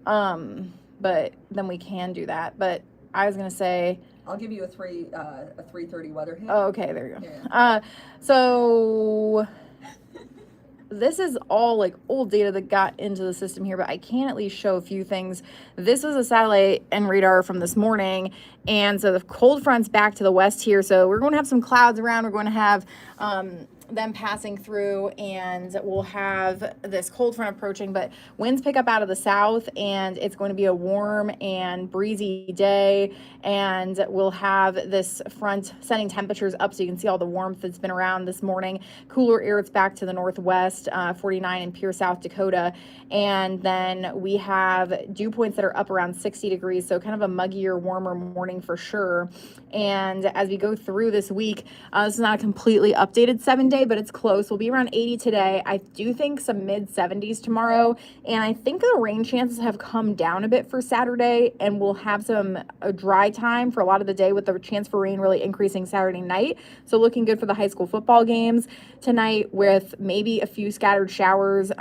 But then we can do that. But I was gonna say... I'll give you a 3:30 weather hit. Oh, okay, there you go. Yeah. So this is all like old data that got into the system here, but I can at least show a few things. This was a satellite and radar from this morning. And so the cold front's back to the west here. So we're going to have some clouds around. We're going to have them passing through, and we'll have this cold front approaching, but winds pick up out of the south, and it's going to be a warm and breezy day, and we'll have this front sending temperatures up so you can see all the warmth that's been around this morning. Cooler air, it's back to the northwest, 49 in Pierre, South Dakota, and then we have dew points that are up around 60 degrees, so kind of a muggier, warmer morning for sure. And as we go through this week, this is not a completely updated 7-day, but it's close. We'll be around 80 today. I do think some mid 70s tomorrow, and I think the rain chances have come down a bit for Saturday, and we'll have some dry time for a lot of the day, with the chance for rain really increasing Saturday night. So looking good for the high school football games tonight, with maybe a few scattered showers.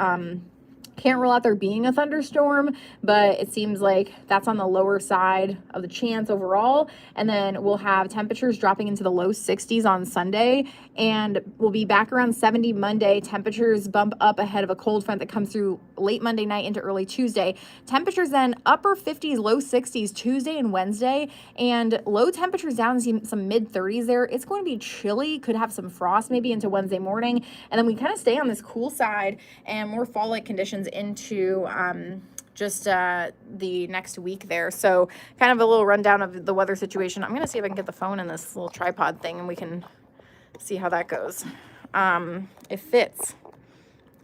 Can't rule out there being a thunderstorm, but it seems like that's on the lower side of the chance overall. And then we'll have temperatures dropping into the low 60s on Sunday, and we'll be back around 70 Monday. Temperatures bump up ahead of a cold front that comes through late Monday night into early Tuesday. Temperatures then upper 50s, low 60s Tuesday and Wednesday, and low temperatures down to some mid 30s there. It's going to be chilly, could have some frost maybe into Wednesday morning, and then we kind of stay on this cool side and more fall-like conditions into just the next week there. So kind of a little rundown of the weather situation. I'm gonna see if I can get the phone in this little tripod thing and we can see how that goes. It fits.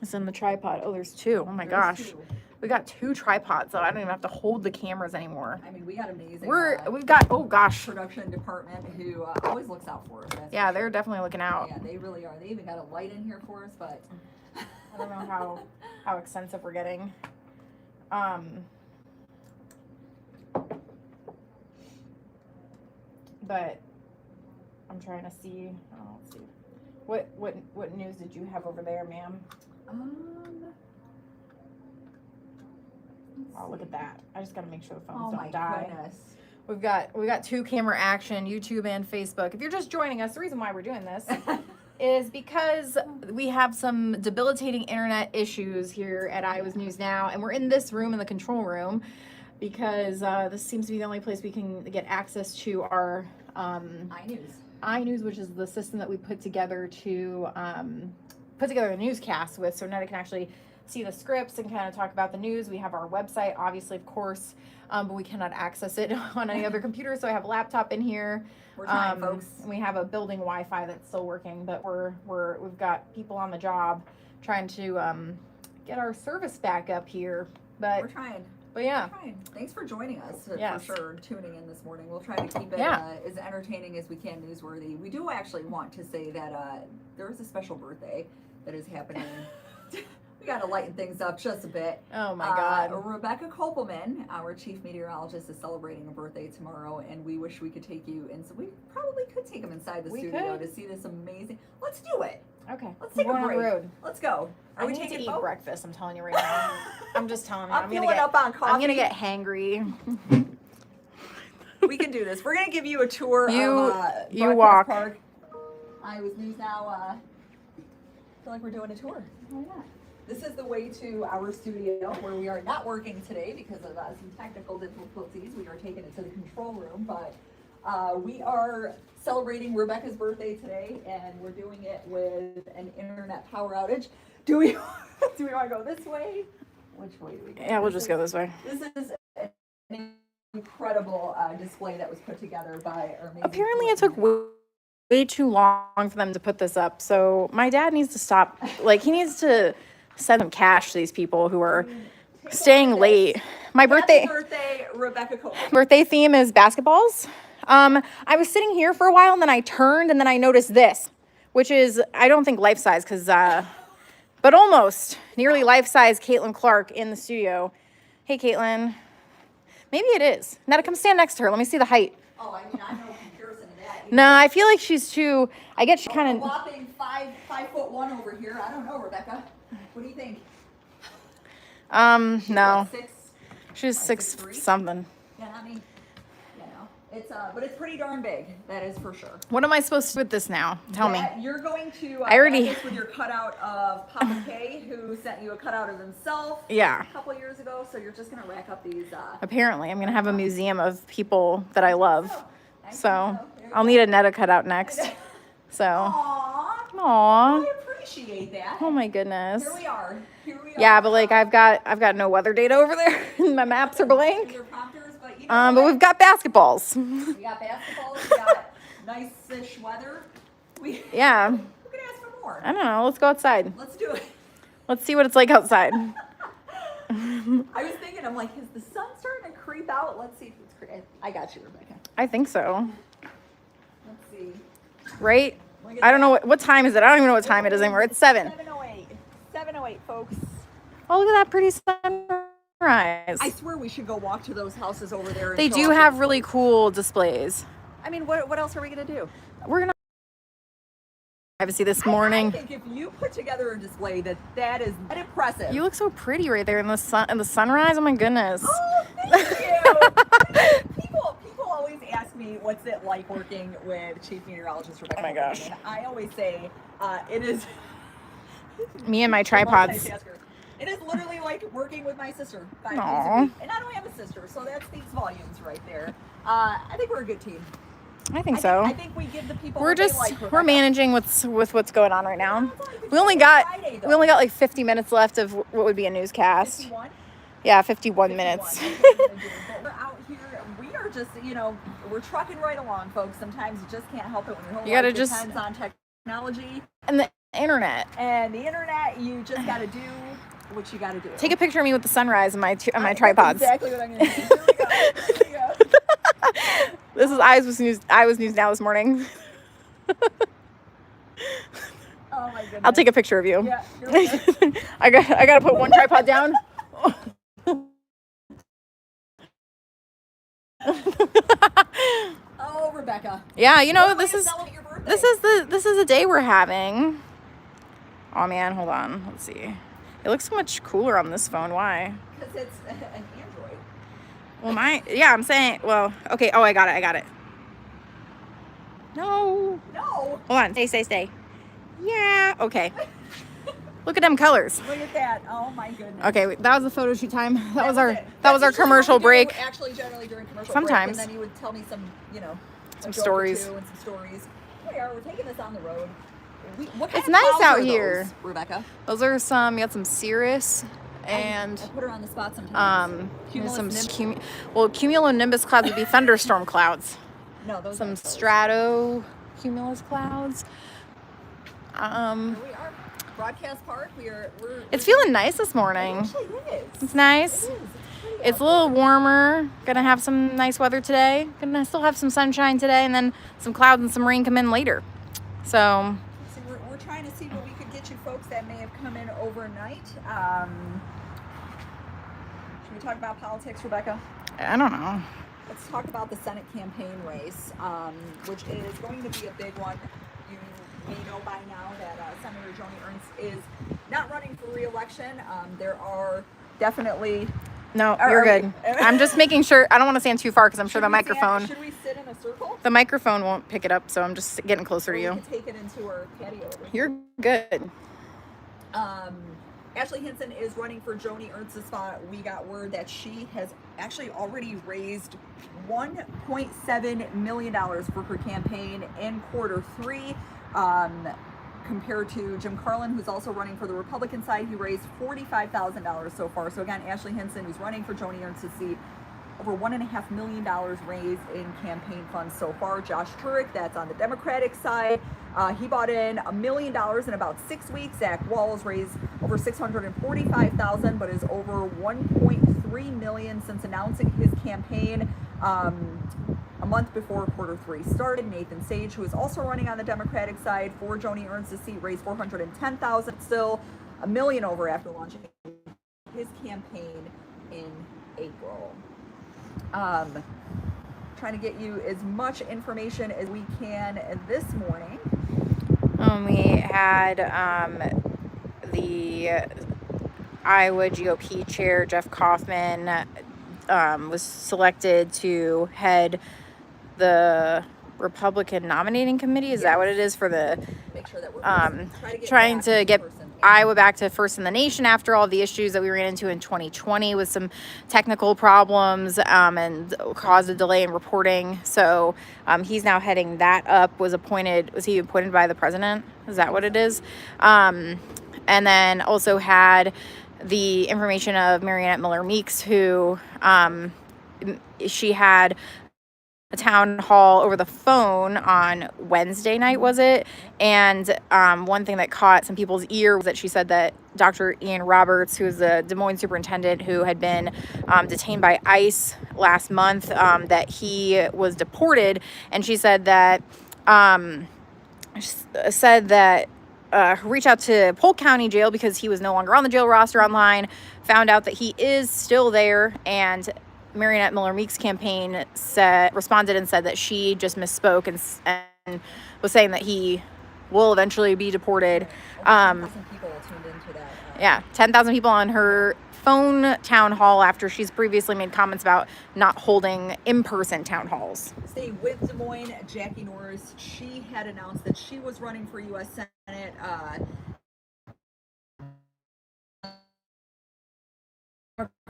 It's in the tripod. Oh, there's two. Oh my gosh. We got two tripods, so I don't even have to hold the cameras anymore. I mean, we got amazing. We've got, oh gosh, production department who always looks out for us. Yeah, they're definitely looking out. Yeah, they really are. They even got a light in here for us, but I don't know how extensive we're getting. But I'm trying to see. Oh, let's see. What news did you have over there, ma'am? Oh, look at that. I just got to make sure the phones don't die. Goodness. We've got two camera action, YouTube and Facebook. If you're just joining us, the reason why we're doing this is because we have some debilitating internet issues here at Iowa's News Now, and we're in this room, in the control room, because this seems to be the only place we can get access to our iNews, which is the system that we put together to put together a newscast with, so Netta can actually see the scripts and kind of talk about the news. We have our website, obviously, of course, but we cannot access it on any other computer, so I have a laptop in here. We're trying, folks. And we have a building Wi-Fi that's still working, but we've got people on the job trying to get our service back up here. But we're trying. But yeah. We're trying. Thanks for joining us, Yes. for sure, tuning in this morning. We'll try to keep it as entertaining as we can, newsworthy. We do actually want to say that there is a special birthday that is happening. We got to lighten things up just a bit. Oh my God. Rebecca Kopelman, our chief meteorologist, is celebrating a birthday tomorrow, and we wish we could take you in. So we probably could take him inside the studio to see this amazing. Let's do it. Okay. Let's take a break. On the road. Let's go. I need to eat breakfast. I'm telling you right now. I'm just telling you. I'm filling up on coffee. I'm gonna get hangry. We can do this. We're gonna give you a tour of you walk. Park. Iowa's News Now. I feel like we're doing a tour. Why not? This is the way to our studio, where we are not working today because of some technical difficulties. We are taking it to the control room, but We are celebrating Rebecca's birthday today, and we're doing it with an internet power outage. Do we want to go this way? Which way do we go? Yeah, we'll just go this way. This is an incredible display that was put together by our amazing Apparently it took way too long for them to put this up. So my dad needs to stop. Like, he needs to send some cash to these people who are staying late. My birthday Rebecca Cole. birthday theme is basketballs. I was sitting here for a while, and then I turned, and then I noticed this, which is, I don't think life size, because but almost nearly life size Caitlin Clark in the studio. Hey, Caitlin. Maybe it is. Netta, come stand next to her. Let me see the height. Oh, I mean, I'm no comparison to that. No, I feel like she's too. I get she kind A of. whopping 5'1" over here. I don't know, Rebecca. What do you think? No. Six? She's 6 something. Yeah, I mean, you know, it's but it's pretty darn big. That is for sure. What am I supposed to do with this now? Tell me. You're going to I already- practice with your cutout of Papa K, who sent you a cutout of himself. Yeah. A couple years ago. So you're just gonna rack up these. Apparently, I'm gonna have a museum of people that I love. So I'll need a Netta cutout next. So. Aww. I appreciate that. Oh my goodess. Here we are. Yeah, but like I've got no weather data over there. My maps are blank. But, you know But we've got basketballs. We got basketballs. We got nice-ish weather. Yeah. Who could ask for more? I don't know. Let's go outside. Let's do it. Let's see what it's like outside. I was thinking, I'm like, is the sun starting to creep out? Let's see if it's creeping. I got you, Rebecca. I think so. Let's see. Right? I don't know what time is it. I don't even know what time it is anymore. It's 7. 7:08. 7:08, folks. Oh, look at that pretty sunrise. I swear we should go walk to those houses over there. And They show do off have the really displays. cool displays. I mean, what else are we going to do? We're gonna privacy this morning. I think if you put together a display that is that impressive. You look so pretty right there in the sun, in the sunrise. Oh my goodness. Oh, thank you. people always ask me, what's it like working with Chief Meteorologist Rebecca? Oh my gosh. And I always say, it is Me and my tripods. multitasker. It is literally like working with my sister 5 days a Aw. week. And I don't have a sister, so that speaks volumes right there. I think we're a good team. I think so. I think we give the people We're what they just like, we're Rebecca. managing with what's going on right now. We only got like 50 minutes left of what would be a newscast. 51? Yeah, 51 minutes. But we're out here, we are just, we're trucking right along, folks. Sometimes you just can't help it when your whole You gotta life just- depends on technology. And the internet. And the internet, you just gotta do what you gotta do. Take a picture of me with the sunrise on my That's tripods. exactly what I'm gonna do. Here we go. Here we go. This is I was news now this morning. Oh my goodness. I'll take a picture of you. Yeah, here we go. I gotta put one tripod down. Oh, Rebecca. Yeah, you know, What this way to is celebrate your birthday? this is a day we're having. Oh man, hold on. Let's see. It looks so much cooler on this phone. Why? Because it's an Android. Well, I'm saying, well, okay. Oh, I got it. No. No. Hold on. Stay. Yeah. Okay. Look at them colors. Look at that. Oh my goodness. Okay, that was the photo shoot time. That was it. our Usually commercial what we do break. Actually, generally during commercial Sometimes. break, and then you would tell me some, Some a joke or stories. two and some stories. Here we are. We're taking this on the road. What kind It's of nice clouds out are here. those, Rebecca. Those are some. You got some Cirrus and I put her on the spot sometimes. there's some Cumulonimbus? cumulonimbus clouds would be thunderstorm clouds. No, those Some aren't those. strato cumulus clouds. Here we are. Broadcast Park. We're It's feeling nice this morning. It actually is. It's nice. It is. It's a little warmer. Gonna have some nice weather today. Gonna still have some sunshine today, and then some clouds and some rain come in later. So So we're trying to see what we could get you folks that may have come in overnight. Should we talk about politics, Rebecca? I don't know. Let's talk about the Senate campaign race, which is going to be a big one. You may know by now that Senator Joni Ernst is not running for re-election. There are definitely... No, you're good. I'm just making sure. I don't want to stand too far because I'm sure the microphone. Should we sit in a circle? The microphone won't pick it up, so I'm just getting closer to Or we you. could take it into our patio over here. You're good. Ashley Hinson is running for Joni Ernst's spot. We got word that she has actually already raised $1.7 million for her campaign in Q3. Compared to Jim Carlin, who's also running for the Republican side, he raised $45,000 so far. So again, Ashley Hinson, who's running for Joni Ernst's seat, over $1.5 million raised in campaign funds so far. Josh Turek, that's on the Democratic side, he bought in $1 million in about 6 weeks. Zach Walls raised over $645,000, but is over $1.3 million since announcing his campaign a month before Q3 started. Nathan Sage, who is also running on the Democratic side for Joni Ernst's seat, raised $410,000, still $1 million over after launching his campaign in April. Trying to get you as much information as we can this morning. We had the Iowa GOP chair, Jeff Kaufman, was selected to head the Republican nominating committee. Is that what it is for the Make sure that we're trying to get Iowa back to first in the nation after all the issues that we ran into in 2020 with some technical problems and caused a delay in reporting. So he's now heading that up. Was he appointed by the president? Is that what it is? And then also had the information of Mariannette Miller Meeks, who she had a town hall over the phone on Wednesday night, was it? And one thing that caught some people's ear was that she said that Dr. Ian Roberts, who is the Des Moines superintendent who had been detained by ICE last month, that he was deported. And she said that reached out to Polk County Jail because he was no longer on the jail roster online, found out that he is still there, and Mariannette Miller Meeks' campaign responded and said that she just misspoke and was saying that he will eventually be deported. 10,000 people tuned into that. Yeah, 10,000 people on her phone town hall after she's previously made comments about not holding in-person town halls. Staying with Des Moines, Jackie Norris, she had announced that she was running for U.S. Senate.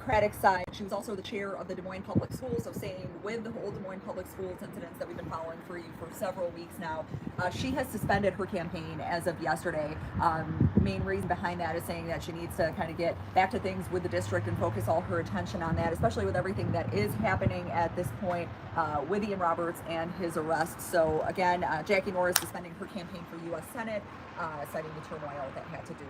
Democratic side. She was also the chair of the Des Moines Public Schools, so staying with the whole Des Moines Public Schools incidents that we've been following for several weeks now. She has suspended her campaign as of yesterday. Main reason behind that is saying that she needs to kind of get back to things with the district and focus all her attention on that, especially with everything that is happening at this point with Ian Roberts and his arrest. So again, Jackie Norris suspending her campaign for U.S. Senate, citing the turmoil that had to do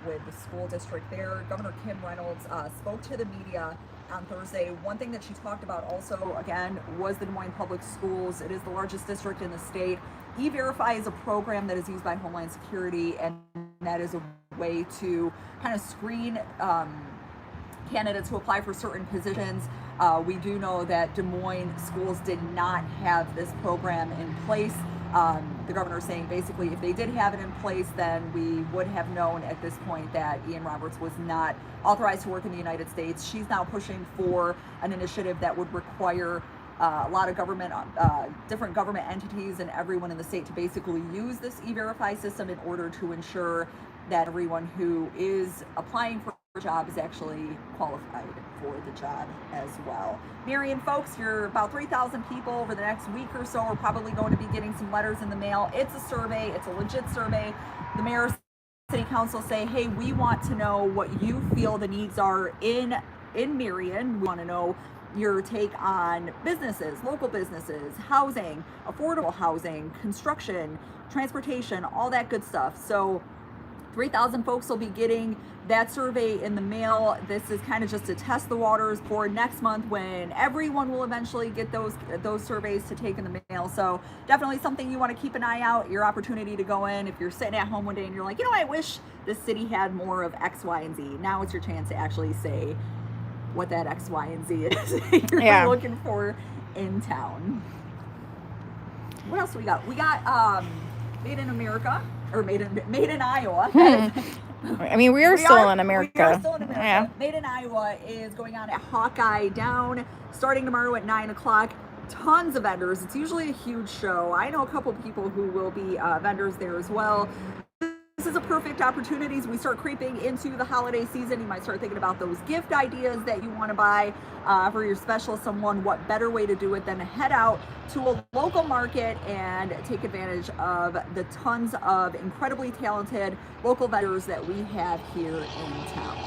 with the school district there. Governor Kim Reynolds spoke to the media on Thursday. One thing that she talked about also, again, was the Des Moines Public Schools. It is the largest district in the state. E-Verify is a program that is used by Homeland Security, and that is a way to kind of screen candidates who apply for certain positions. We do know that Des Moines schools did not have this program in place. The governor is saying basically if they did have it in place, then we would have known at this point that Ian Roberts was not authorized to work in the United States. She's now pushing for an initiative that would require a lot of different government entities and everyone in the state to basically use this E-Verify system in order to ensure that everyone who is applying for a job is actually qualified for the job as well. Marion, folks, you're about 3,000 people over the next week or so are probably going to be getting some letters in the mail. It's a survey. It's a legit survey. The mayor, city council say, hey, we want to know what you feel the needs are in Marion. We want to know your take on businesses, local businesses, housing, affordable housing, construction, transportation, all that good stuff. So 3,000 folks will be getting that survey in the mail. This is kind of just to test the waters for next month when everyone will eventually get those surveys to take in the mail. So definitely something you want to keep an eye out, your opportunity to go in. If you're sitting at home one day and you're like, I wish this city had more of X, Y, and Z. Now it's your chance to actually say what that X, Y, and Z is you're looking for in town. What else we got? We got Made in America, or Made in Iowa. I mean, we are still in America. We are still in America. Yeah. Made in Iowa is going on at Hawkeye Down, starting tomorrow at 9 o'clock. Tons of vendors. It's usually a huge show. I know a couple people who will be vendors there as well. This This is a perfect opportunity as we start creeping into the holiday season. You might start thinking about those gift ideas that you want to buy for your special someone. What better way to do it than to head out to a local market and take advantage of the tons of incredibly talented local vendors that we have here in town.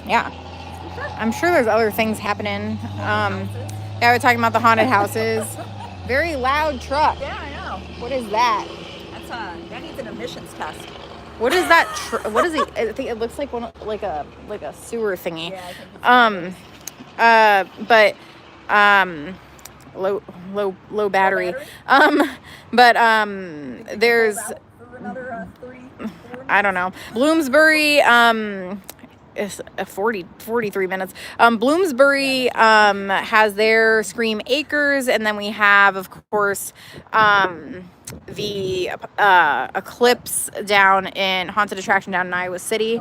Yeah. I'm sure there's other things happening. Yeah, we're talking about the haunted houses. Very loud truck. Yeah, I know. What is that? That needs an emissions test. What is that? What is it? I think it looks like like a sewer thingy. Yeah, I think Low battery. There's for another 3 I don't know. Bloomsbury is 43 minutes. Bloomsbury has their Scream Acres, and then we have, of course, the Eclipse down in haunted attraction down in Iowa City.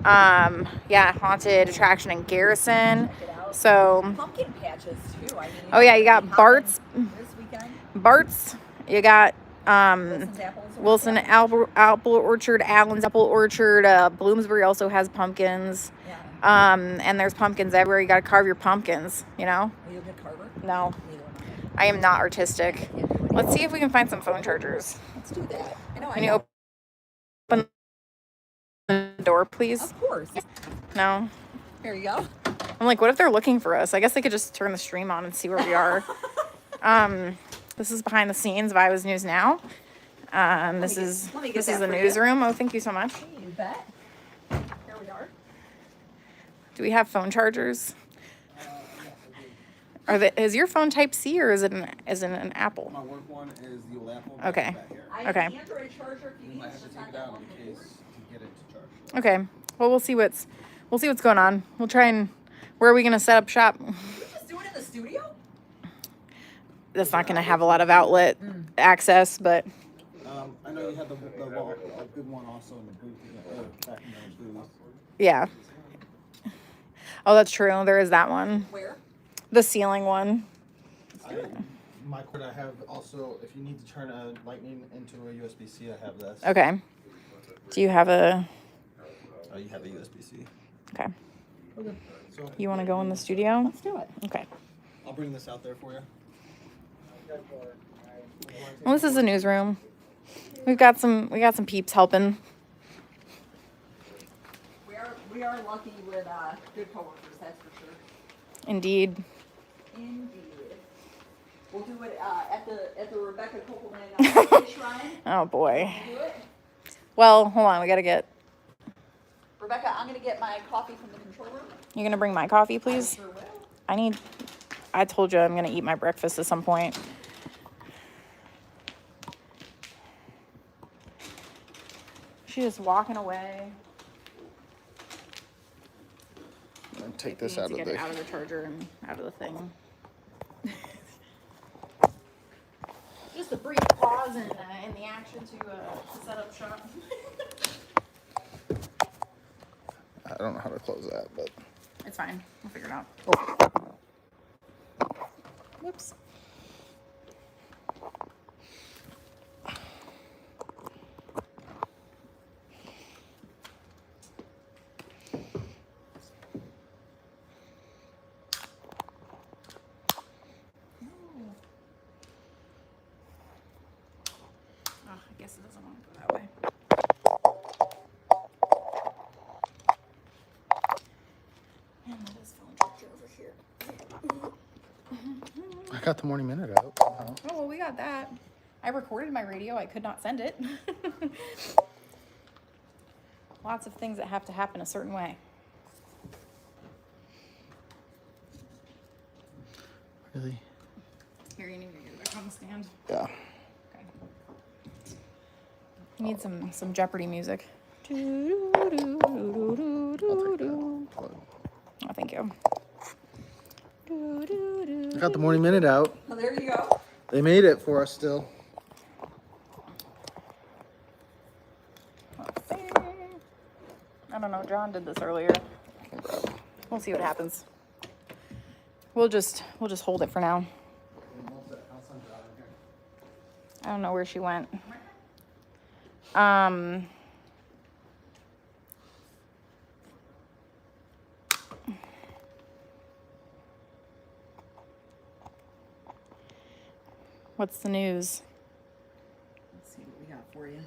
Yeah, haunted attraction in Garrison. So pumpkin patches too. I mean, oh yeah, you got Bart's. this weekend. Bart's. You got Wilson Apple Orchard, Allen's Apple Orchard. Bloomsbury also has pumpkins. Yeah. And there's pumpkins everywhere. You got to carve your pumpkins, you know? Are you a good carver? No. I am not artistic. Let's see if we can find some phone chargers. Let's do that. Can you open the door, please? Of course. No. There you go. I'm like, what if they're looking for us? I guess they could just turn the stream on and see where we are. This is behind the scenes of Iowa's News Now. This is the newsroom. Oh, thank you so much. You bet. Here we are. Do we have phone chargers? Is your phone Type C or is it an Apple? My work one is the old Apple. Okay. I have an Android charger if you need to take it out in case to get it to charge. Okay. Well, we'll see what's going on. We'll try and where are we gonna set up shop? Can we just do it in the studio? That's not gonna have a lot of outlet access, but I know you have the wall, a good one also in the booth, back in the booth. yeah. Oh, that's true. There is that one. Where? The ceiling one. My cord, I have also, if you need to turn a lightning into a USB-C, I have this. Okay. Do you have a? Oh, you have a USB-C. Okay. Okay. So You want to go in the studio? Let's do it. Okay. I'll bring this out there for you. Well, this is the newsroom. We got some peeps helping. We are lucky with good coworkers, that's for sure. Indeed. Indeed. We'll do it at the Rebecca Copeland Shrine. Oh boy. Do it. Well, hold on. We gotta get. Rebecca, I'm gonna get my coffee from the control room. You're gonna bring my coffee, please. I sure will. I told you I'm gonna eat my breakfast at some point. She's just walking away. Take this out of Get it out of the charger and out of the thing. Just a brief pause in the action to set up shop. I don't know how to close that, but It's fine. We'll figure it out. Whoops. I guess it doesn't want to go that way. And that is phone charger over here. I got the Morning Minute out. Oh, well, we got that. I recorded my radio. I could not send it. Lots of things that have to happen a certain way. Really? Here, you need to get it back on the stand. Yeah. Okay. You need some Jeopardy music. Oh, thank you. I got the Morning Minute out. Well, there you go. They made it for us still. I don't know. John did this earlier. We'll see what happens. We'll just hold it for now. I don't know where she went. What's the news? Let's see what we got for you.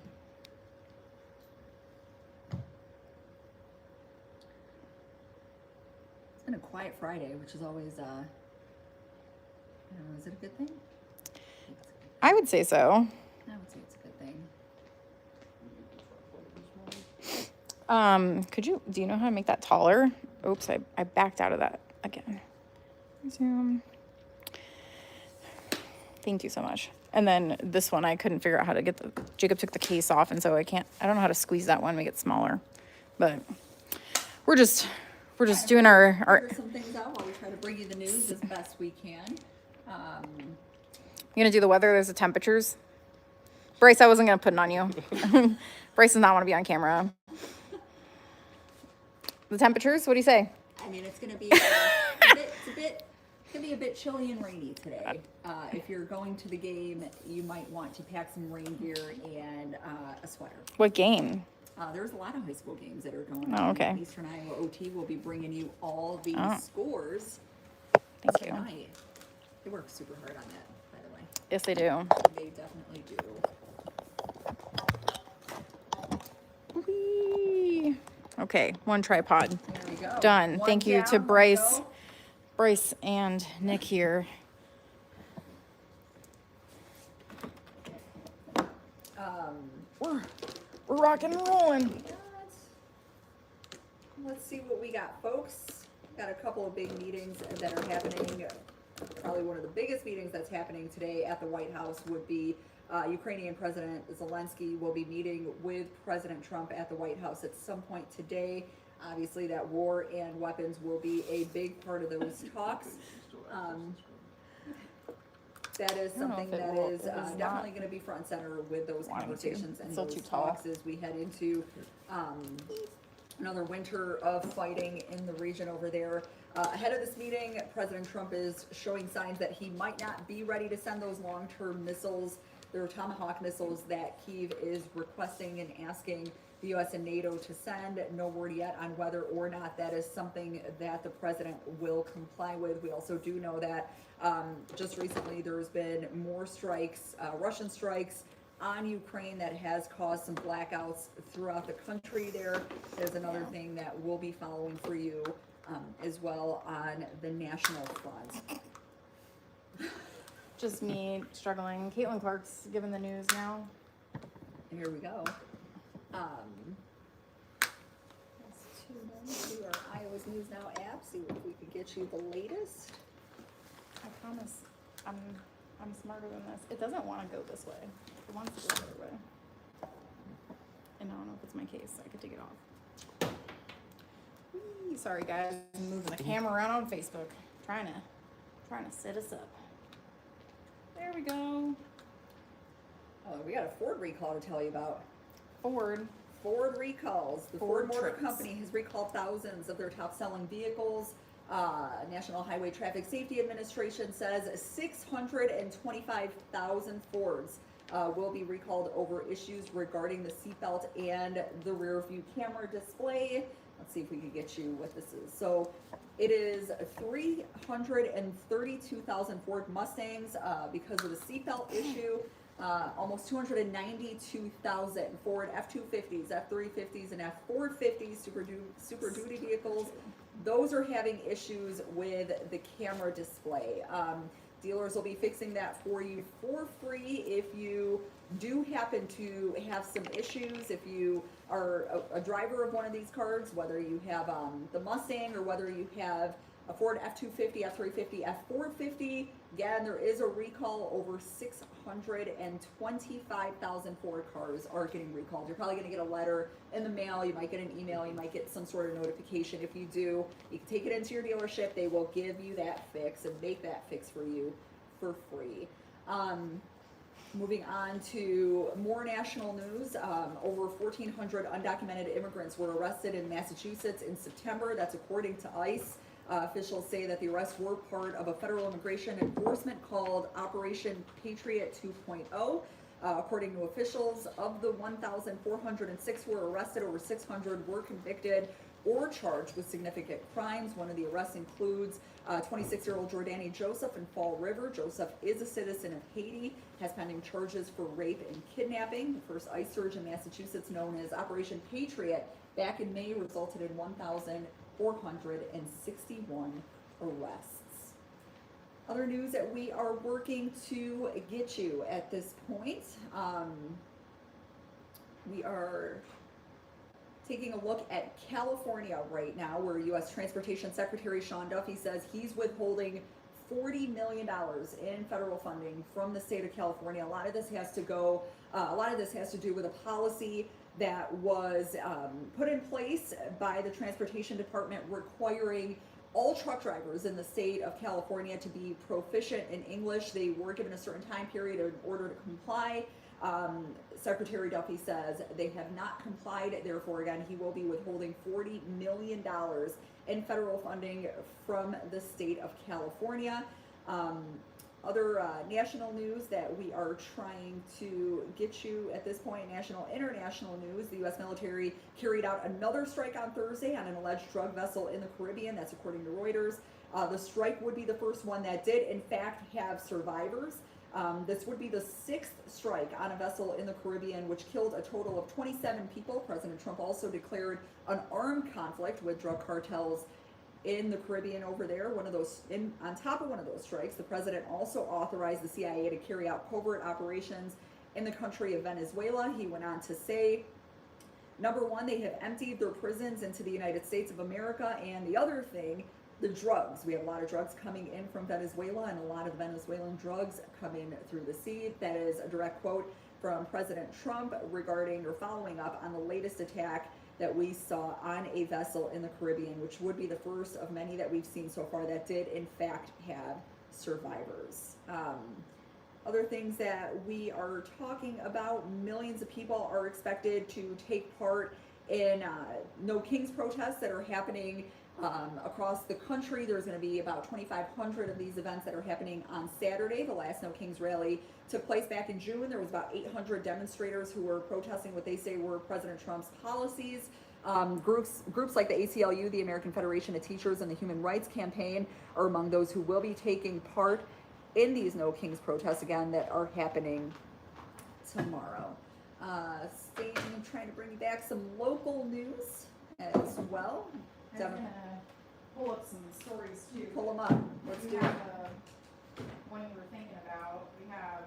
It's been a quiet Friday, which is always, I don't know, is it a good thing? I would say so. I would say it's a good thing. Do you know how to make that taller? Oops, I backed out of that again. Resume. Thank you so much. And then this one, I couldn't figure out how to get Jacob took the case off, and so I don't know how to squeeze that one, make it smaller. But we're just doing our Figure some things out while we try to bring you the news as best we can. You gonna do the weather? There's the temperatures. Bryce, I wasn't gonna put it on you. Bryce does not want to be on camera. The temperatures? What do you say? I mean, it's gonna be a bit chilly and rainy today. If you're going to the game, you might want to pack some rain gear and a sweater. What game? There's a lot of high school games that are going on. Oh, okay. Eastern Iowa OT will be bringing you all the scores tonight. They work super hard on that, by the way. Yes, they do. They definitely do. Whee! Okay, one tripod. There we go. Done. One Thank you down, to one Bryce. go. Bryce and Nick here. We're rocking and rolling. Let's see what we got, folks. Got a couple of big meetings that are happening. Probably one of the biggest meetings that's happening today at the White House would be Ukrainian President Zelensky will be meeting with President Trump at the White House at some point today. Obviously, that war and weapons will be a big part of those talks. That is something that is definitely going to be front and center with those conversations and those talks as we head into another winter of fighting in the region over there. Ahead of this meeting, President Trump is showing signs that he might not be ready to send those long-term missiles. There are Tomahawk missiles that Kyiv is requesting and asking the U.S. and NATO to send. No word yet on whether or not that is something that the president will comply with. We also do know that just recently there's been more strikes, Russian strikes on Ukraine that has caused some blackouts throughout the country there. There's another thing that we'll be following for you as well on the national front. Just me struggling. Caitlin Clark's giving the news now. Here we go. Let's tune into our Iowa's News Now app, see if we can get you the latest. I promise I'm smarter than this. It doesn't want to go this way. It wants to go the other way. And I don't know if it's my case. I could take it off. Whee! Sorry guys, I'm moving the camera around on Facebook. Trying to set us up. There we go. Oh, we got a Ford recall to tell you about. Ford recalls. The Ford Motor Company has recalled thousands of their top-selling vehicles. National Highway Traffic Safety Administration says 625,000 Fords will be recalled over issues regarding the seatbelt and the rear view camera display. Let's see if we can get you what this is. So it is 332,000 Ford Mustangs because of the seatbelt issue. Almost 292,000 Ford F-250s, F-350s, and F-450s, Super Duty vehicles. Those are having issues with the camera display. Dealers will be fixing that for you for free if you do happen to have some issues. If you are a driver of one of these cars, whether you have the Mustang or whether you have a Ford F-250, F-350, F-450, again, there is a recall. Over 625,000 Ford cars are getting recalled. You're probably going to get a letter in the mail. You might get an email. You might get some sort of notification. If you do, you can take it into your dealership. They will give you that fix and make that fix for you for free. Moving on to more national news, over 1,400 undocumented immigrants were arrested in Massachusetts in September. That's according to ICE. Officials say that the arrests were part of a federal immigration enforcement called Operation Patriot 2.0. According to officials, of the 1,406 who were arrested, over 600 were convicted or charged with significant crimes. One of the arrests includes 26-year-old Jordani Joseph in Fall River. Joseph is a citizen of Haiti, has pending charges for rape and kidnapping. The first ICE surge in Massachusetts, known as Operation Patriot, back in May resulted in 1,461 arrests. Other news that we are working to get you at this point, we are taking a look at California right now, where U.S. Transportation Secretary Sean Duffy says he's withholding $40 million in federal funding from the state of California. A lot of this has to do with a policy that was put in place by the Transportation Department requiring all truck drivers in the state of California to be proficient in English. They were given a certain time period in order to comply. Secretary Duffy says they have not complied, therefore, again, he will be withholding $40 million in federal funding from the state of California. Other national news that we are trying to get you at this point, national, international news, the U.S. military carried out another strike on Thursday on an alleged drug vessel in the Caribbean. That's according to Reuters. The strike would be the first one that did, in fact, have survivors. This would be the 6th strike on a vessel in the Caribbean, which killed a total of 27 people. President Trump also declared an armed conflict with drug cartels in the Caribbean over there. On top of one of those strikes, the president also authorized the CIA to carry out covert operations in the country of Venezuela. He went on to say, number one, they have emptied their prisons into the United States of America, and the other thing, the drugs. We have a lot of drugs coming in from Venezuela, and a lot of Venezuelan drugs come in through the sea. That is a direct quote from President Trump regarding or following up on the latest attack that we saw on a vessel in the Caribbean, which would be the first of many that we've seen so far that did in fact have survivors. Other things that we are talking about, millions of people are expected to take part in No Kings protests that are happening across the country. There's going to be about 2,500 of these events that are happening on Saturday. The last No Kings rally took place back in June. There was about 800 demonstrators who were protesting what they say were President Trump's policies. Groups like the ACLU, the American Federation of Teachers, and the Human Rights Campaign are among those who will be taking part in these No Kings protests, again, that are happening tomorrow. Trying to bring you back some local news as well. I'm gonna pull up some stories too. Pull them up. Let's do it. One you were thinking about. We have.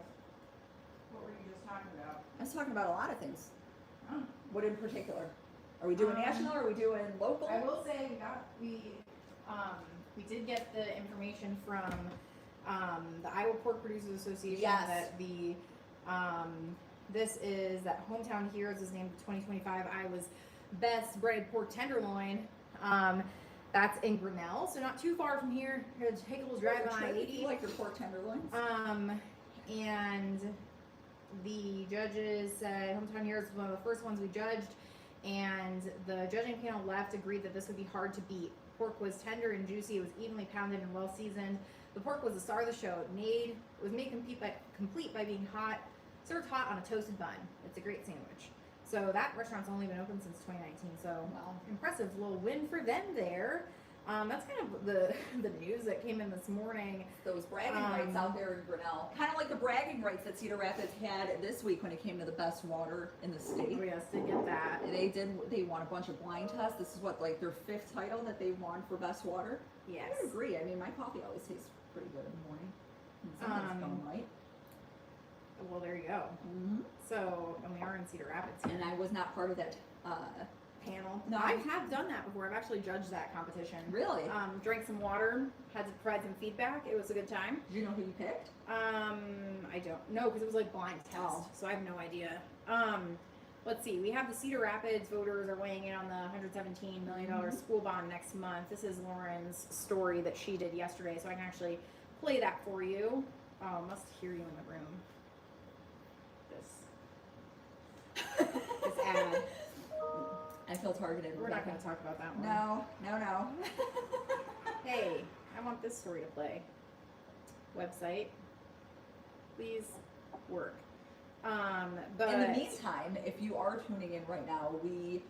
What were you just talking about? I was talking about a lot of things. Oh. What in particular? Are we doing national? Or are we doing local? I will say we did get the information from the Iowa Pork Producers Association that this is that Hometown Heroes is named 2025 Iowa's best breaded pork tenderloin. That's in Grinnell, so not too far from here. Take a little drive on I-80. You like your pork tenderloins? And the judges said Hometown Heroes was one of the first ones we judged, and the judging panel left agreed that this would be hard to beat. Pork was tender and juicy. It was evenly pounded and well seasoned. The pork was the star of the show. It was made complete by being served hot on a toasted bun. It's a great sandwich. So that restaurant's only been open since 2019. So impressive little win for them there. That's kind of the news that came in this morning. Those bragging rights out there in Grinnell. Kind of like the bragging rights that Cedar Rapids had this week when it came to the best water in the state. Oh yes, they get that. They won a bunch of blind tests. This is what, like their 5th title that they won for best water? Yes. I agree. I mean, my coffee always tastes pretty good in the morning. And sometimes come right. Well, there you go. Mm-hmm. So, and we are in Cedar Rapids. And I was not part of that panel. No, I have done that before. I've actually judged that competition. Really? Drank some water, had to provide some feedback. It was a good time. Do you know who you picked? I don't know, because it was like blind test, so I have no idea. Let's see. We have the Cedar Rapids voters are weighing in on the $117 million school bond next month. This is Lauren's story that she did yesterday, so I can actually play that for you. Oh, must hear you in the room. This ad. I feel targeted. We're not going to talk about that one. No. Hey, I want this story to play. Website. Please work. But in the meantime, if you are tuning in right now, we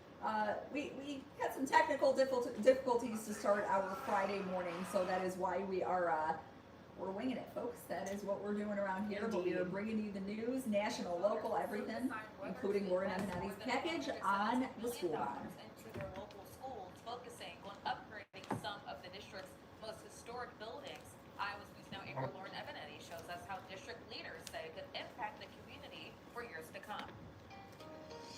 We had some technical difficulties to start our Friday morning, so that is why we're winging it, folks. That is what we're doing around here. But we are bringing you the news, national, local, everything, including Lauren Eminetti's package on the school bond. Into their local schools, focusing on upgrading some of the district's most historic buildings. Iowa's News Now anchor Lauren Evinetti shows us how district leaders say could impact the community for years to come.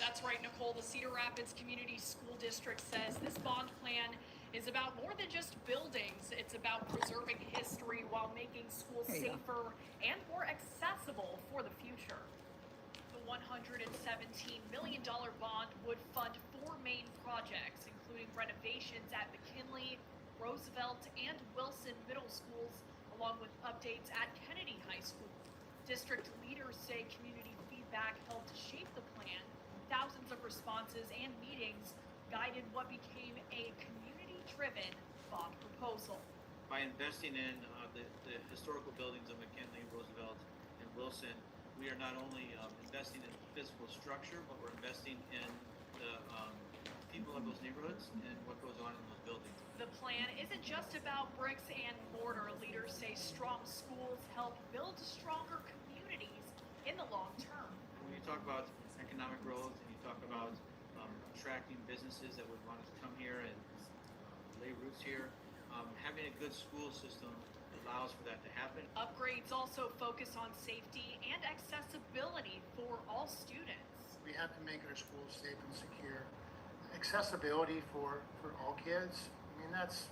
That's right, Nicole. The Cedar Rapids Community School District says this bond plan is about more than just buildings. It's about preserving history while making schools safer and more accessible for the future. The $117 million bond would fund 4 main projects, including renovations at McKinley, Roosevelt, and Wilson middle schools, along with updates at Kennedy High School. District leaders say community feedback helped shape the plan. Thousands of responses and meetings guided what became a community-driven bond proposal. By investing in the historical buildings of McKinley, Roosevelt, and Wilson, we are not only investing in physical structure, but we're investing in the people of those neighborhoods and what goes on in those buildings. The plan isn't just about bricks and mortar. Leaders say strong schools help build stronger communities in the long term. When you talk about economic growth, and you talk about attracting businesses that would want to come here and lay roots here, having a good school system allows for that to happen. Upgrades also focus on safety and accessibility for all students. We have to make our schools safe and secure. Accessibility for all kids. That's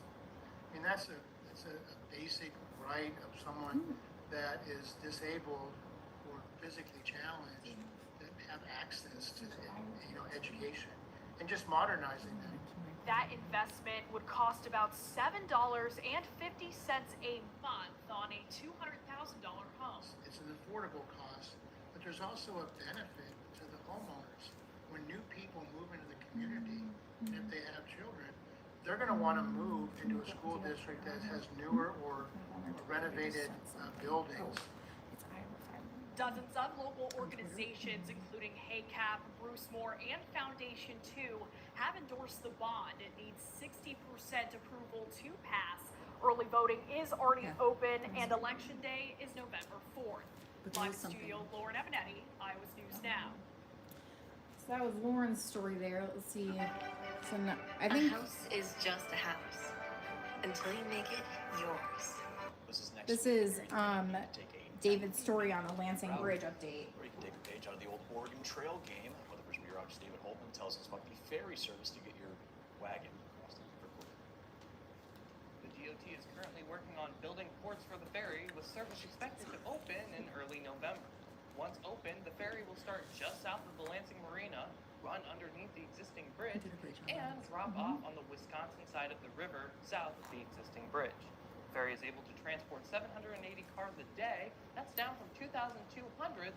a basic right of someone that is disabled or physically challenged that have access to education, and just modernizing that. That investment would cost about $7.50 a month on a $200,000 home. It's an affordable cost, but there's also a benefit to the homeowners. When new people move into the community, and if they have children, they're going to want to move into a school district that has newer or renovated buildings. Dozens of local organizations, including HACAP, Bruce Moore, and Foundation 2, have endorsed the bond. It needs 60% approval to pass. Early voting is already open, and Election Day is November 4th. Live in studio, Lauren Evinetti, Iowa's News Now. So that was Lauren's story there. Let's see. So no, I A think house is just a house until you make it yours. this is David's story on the Lansing Bridge update. Or you can take a page out of the old Oregon Trail game. Weather meteorologist David Holtman tells us about the ferry service to get your wagon across the river quicker. The DOT is currently working on building ports for the ferry, with service expected to open in early November. Once open, the ferry will start just south of the Lansing Marina, run underneath the existing bridge, and drop off on the Wisconsin side of the river south of the existing bridge. The ferry is able to transport 780 cars a day. That's down from 2,200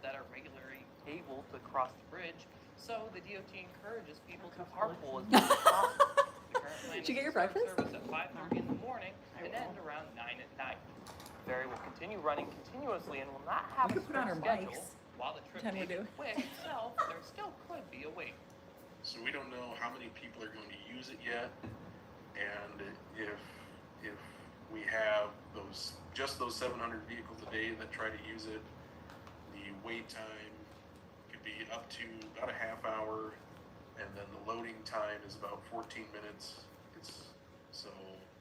that are regularly able to cross the bridge. So the DOT encourages people to carpool as much as possible. The current plan Did you get your is to start breakfast? service at 5:30 in the morning and end around 9 at night. The ferry will continue running continuously and will not have You a could put on strict our schedule. mics. While the trip Pretend may we be do. quick itself, there still could be a wait. So we don't know how many people are going to use it yet, and if we have just those 700 vehicles a day that try to use it, the wait time could be up to about a half hour, and then the loading time is about 14 minutes. So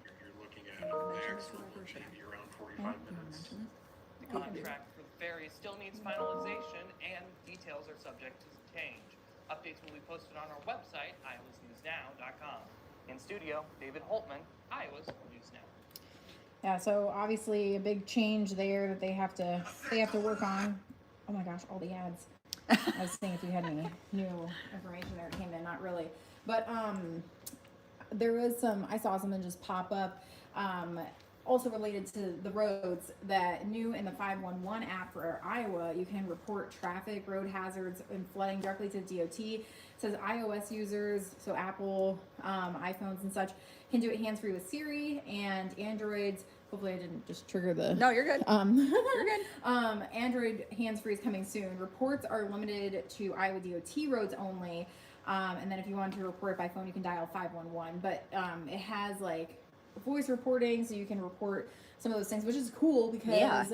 you're looking at the expert maybe around 45 minutes. The contract for the ferry still needs finalization, and details are subject to change. Updates will be posted on our website, iowasnewsnow.com. In studio, David Holtman, Iowa's News Now. Yeah, so obviously a big change there that they have to work on. Oh my gosh, all the ads. I was saying if you had any new information there, it came in, not really. But there was I saw something just pop up, also related to the roads, that new in the 511 app for Iowa, you can report traffic, road hazards, and flooding directly to DOT. It says iOS users, so Apple, iPhones and such, can do it hands-free with Siri, and Androids, hopefully I didn't just trigger the... No, you're good. You're good. Android hands-free is coming soon. Reports are limited to Iowa DOT roads only. And then if you want to report it by phone, you can dial 511. But it has like voice reporting, so you can report some of those things, which is cool because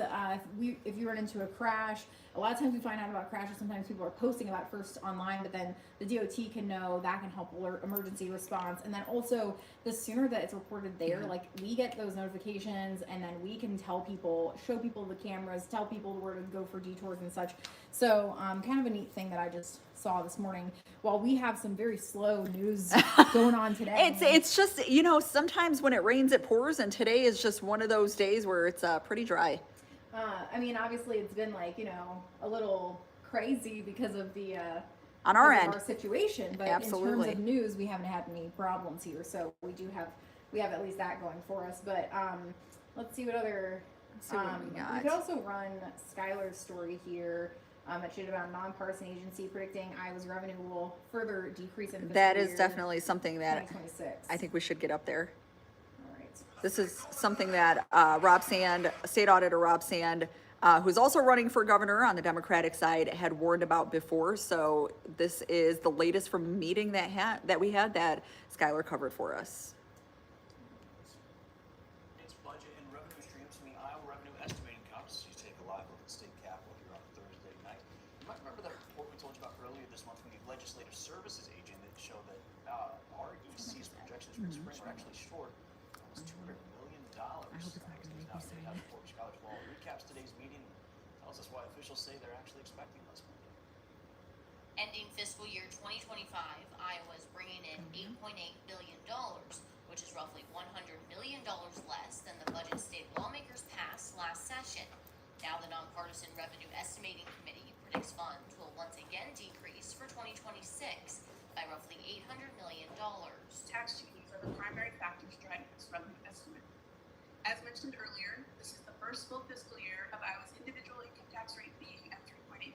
if you run into a crash, a lot of times we find out about crashes. Sometimes people are posting about it first online, but then the DOT can know, that can help alert emergency response. And then also the sooner that it's reported there, like we get those notifications, and then we can tell people, show people the cameras, tell people where to go for detours and such. So kind of a neat thing that I just saw this morning, while we have some very slow news going on today. It's just, you know, sometimes when it rains it pours, and today is just one of those days where it's pretty dry. I mean, obviously it's been like, you know, a little crazy because of the on our because end, of our situation, but absolutely. in terms of news, we haven't had any problems here, so we have at least that going for us. But let's see what other we could also run Skylar's story here. It should about a nonpartisan agency predicting Iowa's revenue will further decrease in fiscal That is year definitely something that 2026. I think we should get up there. All right. This is something that Rob Sand, State Auditor Rob Sand, who's also running for governor on the Democratic side, had warned about before. So this is the latest from a meeting that we had that Skylar covered for us. Its budget and revenue streams from the Iowa Revenue Estimating Council. You take a live look at the state capitol here on Thursday night. You might remember that report we told you about earlier this month from the Legislative Services Agent that showed that REC's projections for the spring are actually short almost $200 million. Now State House Reporter Skylar Wall recaps today's meeting and tells us why officials say they're actually expecting less money. Ending fiscal year 2025, Iowa is bringing in $8.8 billion, which is roughly $100 million less than the budget state lawmakers passed last session. Now the nonpartisan Revenue Estimating Committee predicts funds will once again decrease for 2026 by roughly $800 million. Tax changes are the primary factors driving this revenue estimate. As mentioned earlier, this is the first full fiscal year of Iowa's individual income tax rate being at 3.8%.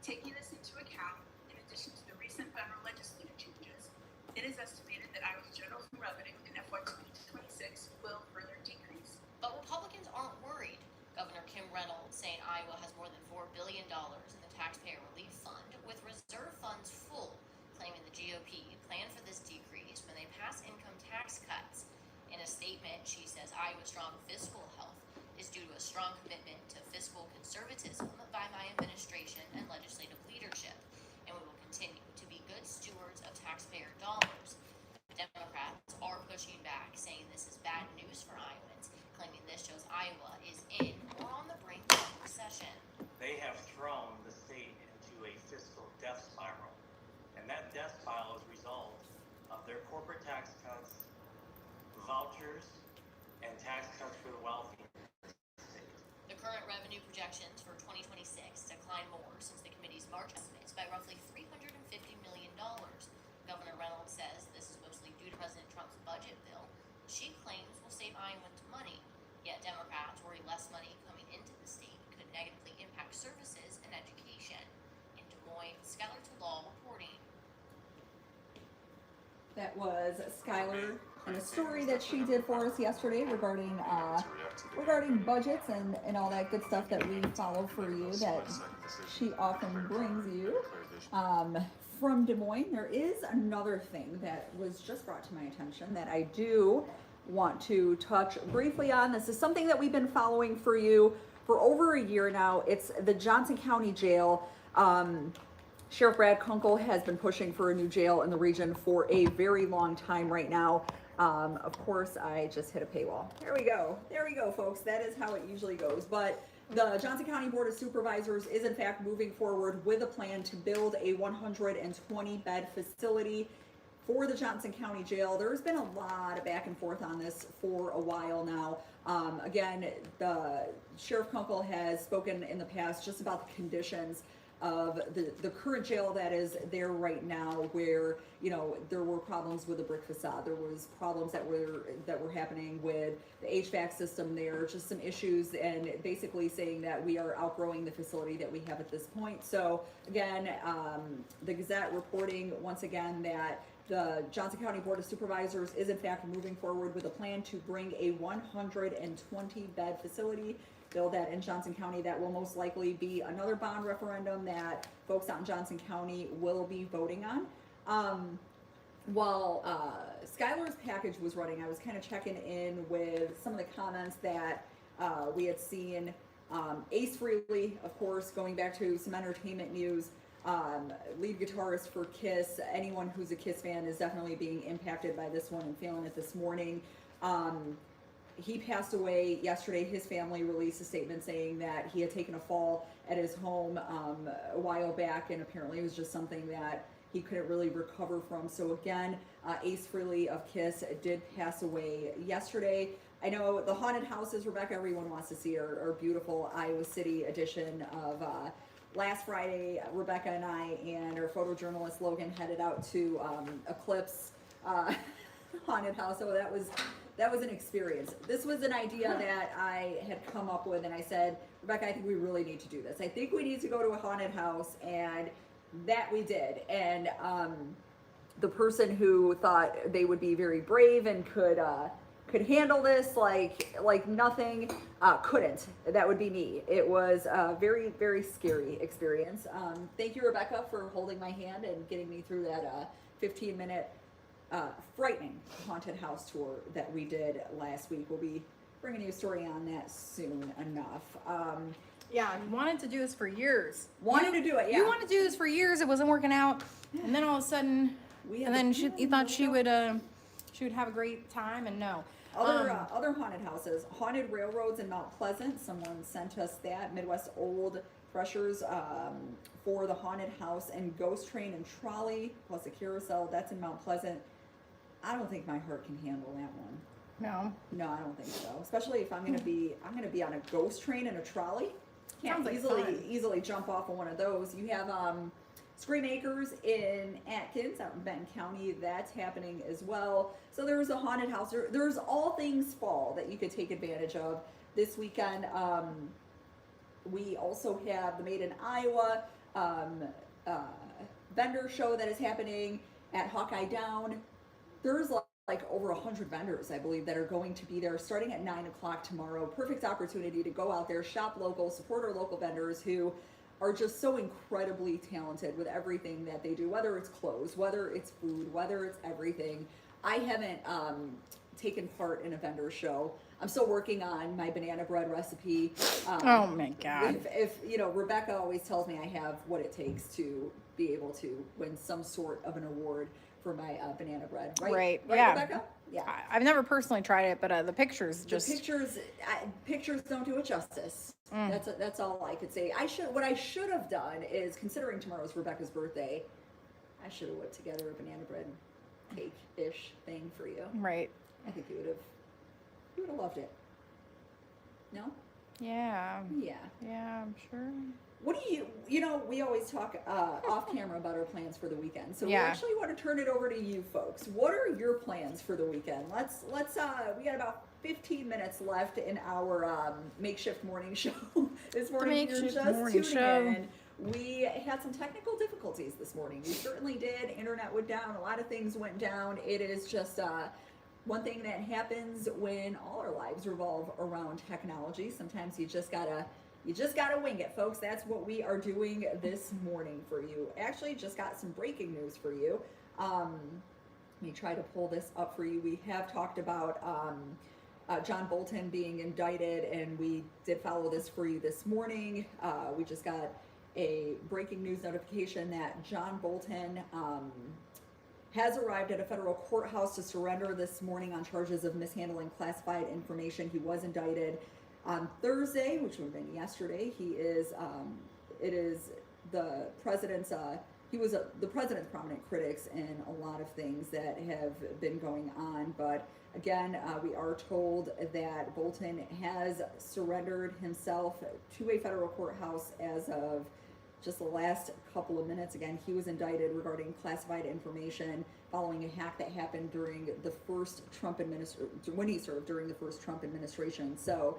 Taking this into account, in addition to the recent federal legislative changes, it is estimated that Iowa's general fund revenue in FY 2026 will further decrease. But Republicans aren't worried. Governor Kim Reynolds saying Iowa has more than $4 billion in the Taxpayer Relief Fund, with reserve funds full, claiming the GOP planned for this decrease when they pass income tax cuts. In a statement, she says Iowa's strong fiscal health is due to a strong commitment to fiscal conservatism by my administration and legislative leadership, and we will continue to be good stewards of taxpayer dollars. Democrats are pushing back, saying this is bad news for Iowans, claiming this shows Iowa is in or on the brink of recession. They have thrown the state into a fiscal death spiral, and that death spiral is a result of their corporate tax cuts, vouchers, and tax cuts for the wealthy. The current revenue projections for 2026 decline more since the committee's March estimates by roughly $350 million. Governor Reynolds says this is mostly due to President Trump's budget bill, which she claims will save Iowans money. Yet Democrats worry less money coming into the state could negatively impact services and education. In Des Moines, Skylar Law reporting. That was Skylar and a story that she did for us yesterday regarding budgets and all that good stuff that we follow for you, that she often brings you. From Des Moines, there is another thing that was just brought to my attention that I do want to touch briefly on. This is something that we've been following for you for over a year now. It's the Johnson County Jail. Sheriff Brad Kunkel has been pushing for a new jail in the region for a very long time right now. Of course, I just hit a paywall. There we go, folks. That is how it usually goes. But the Johnson County Board of Supervisors is in fact moving forward with a plan to build a 120-bed facility for the Johnson County Jail. There's been a lot of back and forth on this for a while now. Again, the Sheriff Kunkel has spoken in the past just about the conditions of the current jail that is there right now, where, you know, there were problems with the brick facade. There was problems that were happening with the HVAC system there, just some issues, and basically saying that we are outgrowing the facility that we have at this point. So again, the Gazette reporting once again that the Johnson County Board of Supervisors is in fact moving forward with a plan to bring a 120-bed facility bill that in Johnson County that will most likely be another bond referendum that folks out in Johnson County will be voting on. While Skylar's package was running, I was kind of checking in with some of the comments that we had seen. Ace Frehley, of course, going back to some entertainment news, lead guitarist for Kiss. Anyone who's a Kiss fan is definitely being impacted by this one and feeling it this morning. He passed away yesterday. His family released a statement saying that he had taken a fall at his home a while back, and apparently it was just something that he couldn't really recover from. So again, Ace Frehley of Kiss did pass away yesterday. I know the haunted houses, Rebecca, everyone wants to see are beautiful. Iowa City edition of last Friday, Rebecca and I and our photojournalist Logan headed out to Eclipse haunted house. So that was an experience. This was an idea that I had come up with, and I said, Rebecca, I think we really need to do this. I think we need to go to a haunted house, and that we did. And the person who thought they would be very brave and could handle this like nothing, couldn't. That would be me. It was a very, very scary experience. Thank you, Rebecca, for holding my hand and getting me through that 15-minute frightening haunted house tour that we did last week. We'll be bringing you a story on that soon enough. Yeah, I wanted to do this for years. Wanted to do it, yeah. You wanted to do this for years. It wasn't working out, and then all of a sudden, you thought she would have a great time, and no. Other haunted houses, haunted railroads in Mount Pleasant. Someone sent us that. Midwest Old Freshers for the haunted house, and Ghost Train and Trolley plus a carousel. That's in Mount Pleasant. I don't think my heart can handle that one. No, I don't think so. Especially if I'm gonna be on a ghost train and a trolley. Can't easily jump off of one of those. You have Scream Acres in Atkins out in Benton County. That's happening as well. So there's a haunted house. There's all things fall that you could take advantage of this weekend. We also have the Made in Iowa vendor show that is happening at Hawkeye Down. There's like over 100 vendors, I believe, that are going to be there starting at 9 o'clock tomorrow. Perfect opportunity to go out there, shop local, support our local vendors who are just so incredibly talented with everything that they do, whether it's clothes, whether it's food, whether it's everything. I haven't taken part in a vendor show. I'm still working on my banana bread recipe. Oh my God. If you know, Rebecca always tells me I have what it takes to be able to win some sort of an award for my banana bread, right? Right, yeah. Rebecca? Yeah. I've never personally tried it, but the pictures just... Pictures don't do it justice. That's all I could say. What I should have done is, considering tomorrow's Rebecca's birthday, I should have put together a banana bread cake-ish thing for you. Right. I think you would have loved it. No? Yeah. Yeah. Yeah, I'm sure. What do you know, we always talk off camera about our plans for the weekend. So Yeah. we actually want to turn it over to you folks. What are your plans for the weekend? Let's we got about 15 minutes left in our makeshift morning show. This morning, if you're just tuning in, we had some technical difficulties this morning. We certainly did. Internet went down. A lot of things went down. It is just one thing that happens when all our lives revolve around technology. Sometimes you just gotta wing it, folks. That's what we are doing this morning for you. Actually, just got some breaking news for you. Let me try to pull this up for you. We have talked about John Bolton being indicted, and we did follow this for you this morning. We just got a breaking news notification that John Bolton has arrived at a federal courthouse to surrender this morning on charges of mishandling classified information. He was indicted on Thursday, which would have been yesterday. He is, it is the president's, he was the president's prominent critics in a lot of things that have been going on. But again, we are told that Bolton has surrendered himself to a federal courthouse as of just the last couple of minutes. Again, he was indicted regarding classified information following a hack that happened during the first Trump administration, when he served during the first Trump administration. So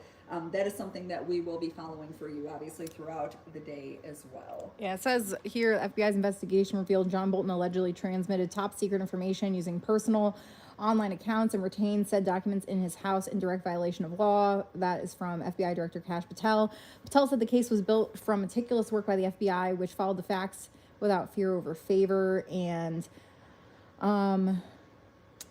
that is something that we will be following for you, obviously, throughout the day as well. Yeah, it says here, FBI's investigation revealed John Bolton allegedly transmitted top secret information using personal online accounts and retained said documents in his house in direct violation of law. That is from FBI Director Kash Patel. Patel said the case was built from meticulous work by the FBI, which followed the facts without fear over favor. And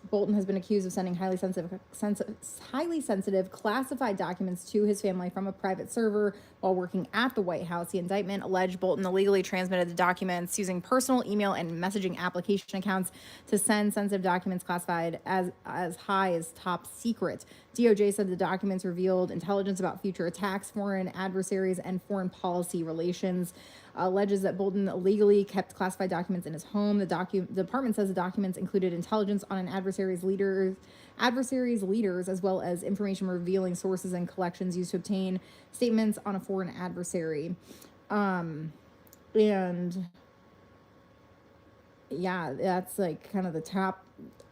Bolton has been accused of sending highly sensitive classified documents to his family from a private server while working at the White House. The indictment alleged Bolton illegally transmitted the documents using personal email and messaging application accounts to send sensitive documents classified as high as top secret. DOJ said the documents revealed intelligence about future attacks, foreign adversaries, and foreign policy relations. Alleges that Bolton illegally kept classified documents in his home. The department says the documents included intelligence on an adversary's leaders, as well as information revealing sources and collections used to obtain statements on a foreign adversary. And yeah, that's like kind of the top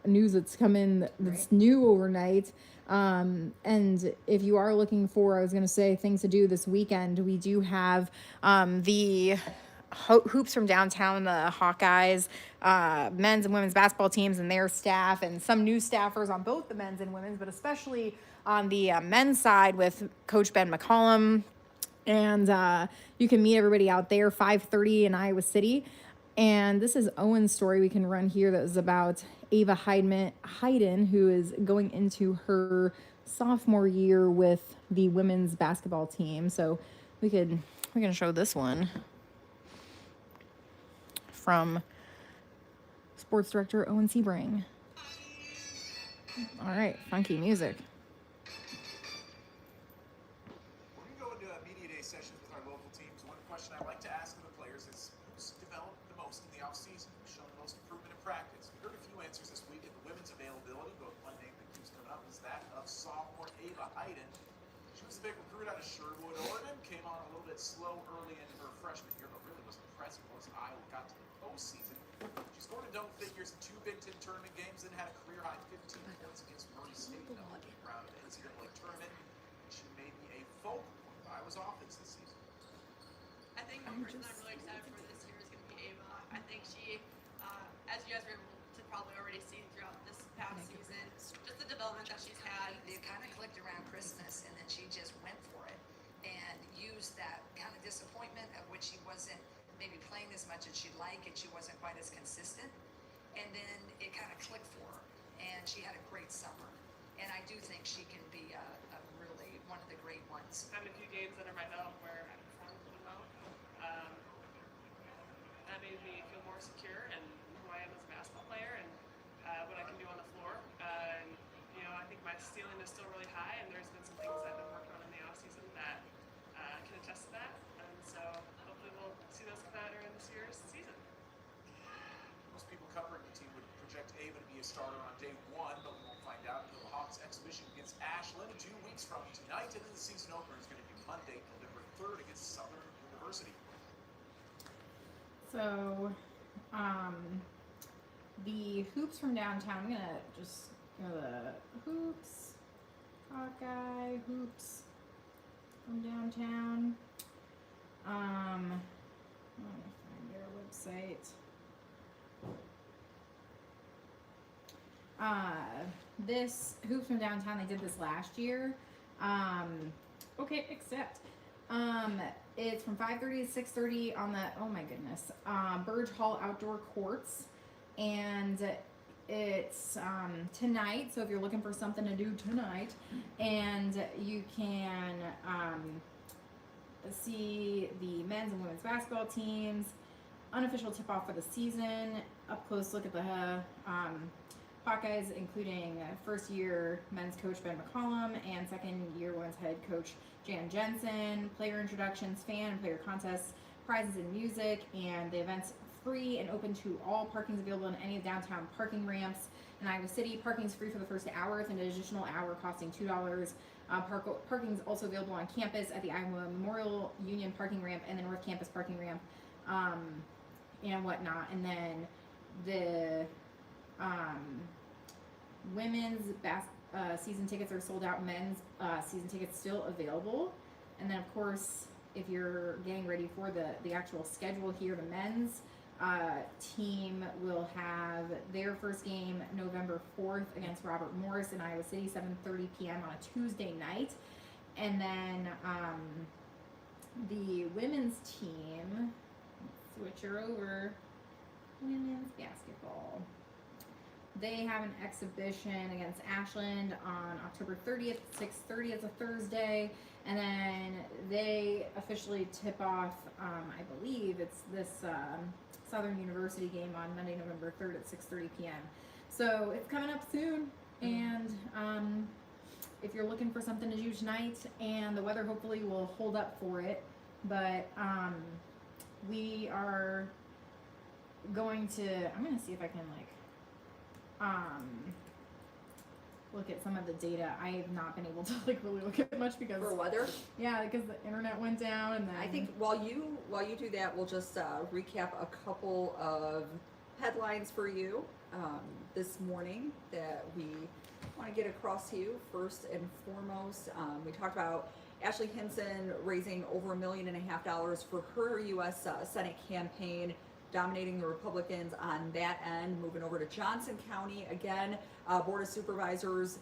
news that's come in that's new overnight. And if you are looking for, I was going to say, things to do this weekend, we do have the Hoops from Downtown, the Hawkeyes, men's and women's basketball teams and their staff, and some new staffers on both the men's and women's, but especially on the men's side with Coach Ben McCollum. And you can meet everybody out there, 5:30 in Iowa City. And this is Owen's story we can run here that was about Ava Hayden, who is going into her sophomore year with the women's basketball team. So we can show this one from Sports Director Owen Sebring. All right, funky music. When we go into media day sessions with our local teams, one question I like to ask of the players is who's developed the most in the offseason, who's shown the most improvement in practice. We heard a few answers this week at the women's availability, but one name that keeps coming up is that of sophomore Ava Hayden. She was a big recruit out of Sherwood, Oregon, came on a little bit slow early in her freshman year, but really was impressive once Iowa got to the postseason. She scored in double figures in 2 Big Ten tournament games, then had a career-high 15 points against Murray State in the opening round of the NCAA tournament. She may be a focal point of Iowa's offense this season. I think the person I'm really excited for this year is going to be Ava. I think she, as you guys were able to probably already see throughout this past season, just the development that she's had. It kind of clicked around Christmas, and then she just went for it and used that kind of disappointment of which she wasn't maybe playing as much as she'd like, and she wasn't quite as consistent. And then it kind of clicked for her, and she had a great summer. And I do think she can be a really one of the great ones. I have a few games under my belt where I performed well. That made me feel more secure in who I am as a basketball player and what I can do on the floor. I think my ceiling is still really high, and there's been some things I've been working on in the offseason that can attest to that. And so hopefully we'll see those come out during this year's season. Most people covering the team would project Ava to be a starter on day 1, but we won't find out until the Hawks exhibition against Ashland 2 weeks from tonight, and then the season opener is going to be Monday, November 3rd against Southern University. So, the Hoops from Downtown, I'm gonna just go to the Hoops, Hawkeye, Hoops from Downtown. I'm gonna find their website. This Hoops from Downtown, they did this last year. Okay, except it's from 5:30 to 6:30 on the, oh my goodness, Burge Hall outdoor courts, and it's tonight. So if you're looking for something to do tonight, and you can see the men's and women's basketball teams, unofficial tip-off for the season, up close look at the Hawkeyes, including first-year men's coach Ben McCollum and second-year women's head coach Jan Jensen, player introductions, fan and player contests, prizes and music, and the event's free and open to all. Parking's available in any of downtown parking ramps in Iowa City. Parking's free for the first hour with an additional hour costing $2. Parking's also available on campus at the Iowa Memorial Union parking ramp and the North Campus parking ramp, and whatnot. And then the women's season tickets are sold out. Men's season tickets still available. And then, of course, if you're getting ready for the actual schedule here, the men's team will have their first game November 4th against Robert Morris in Iowa City, 7:30 p.m. on a Tuesday night. And then the women's team, switch her over, women's basketball. They have an exhibition against Ashland on October 30th, 6:30. It's a Thursday. And then they officially tip off, I believe it's this Southern University game on Monday, November 3rd at 6:30 p.m. So it's coming up soon. And if you're looking for something to do tonight, and the weather hopefully will hold up for it, but we are going to, I'm going to see if I can look at some of the data. I have not been able to really look at much because for weather. Yeah, because the internet went down, and then I think while you do that, we'll just recap a couple of headlines for you this morning that we want to get across to you. First and foremost, we talked about Ashley Hinson raising over $1.5 million for her U.S. Senate campaign, dominating the Republicans on that end. Moving over to Johnson County again, Board of Supervisors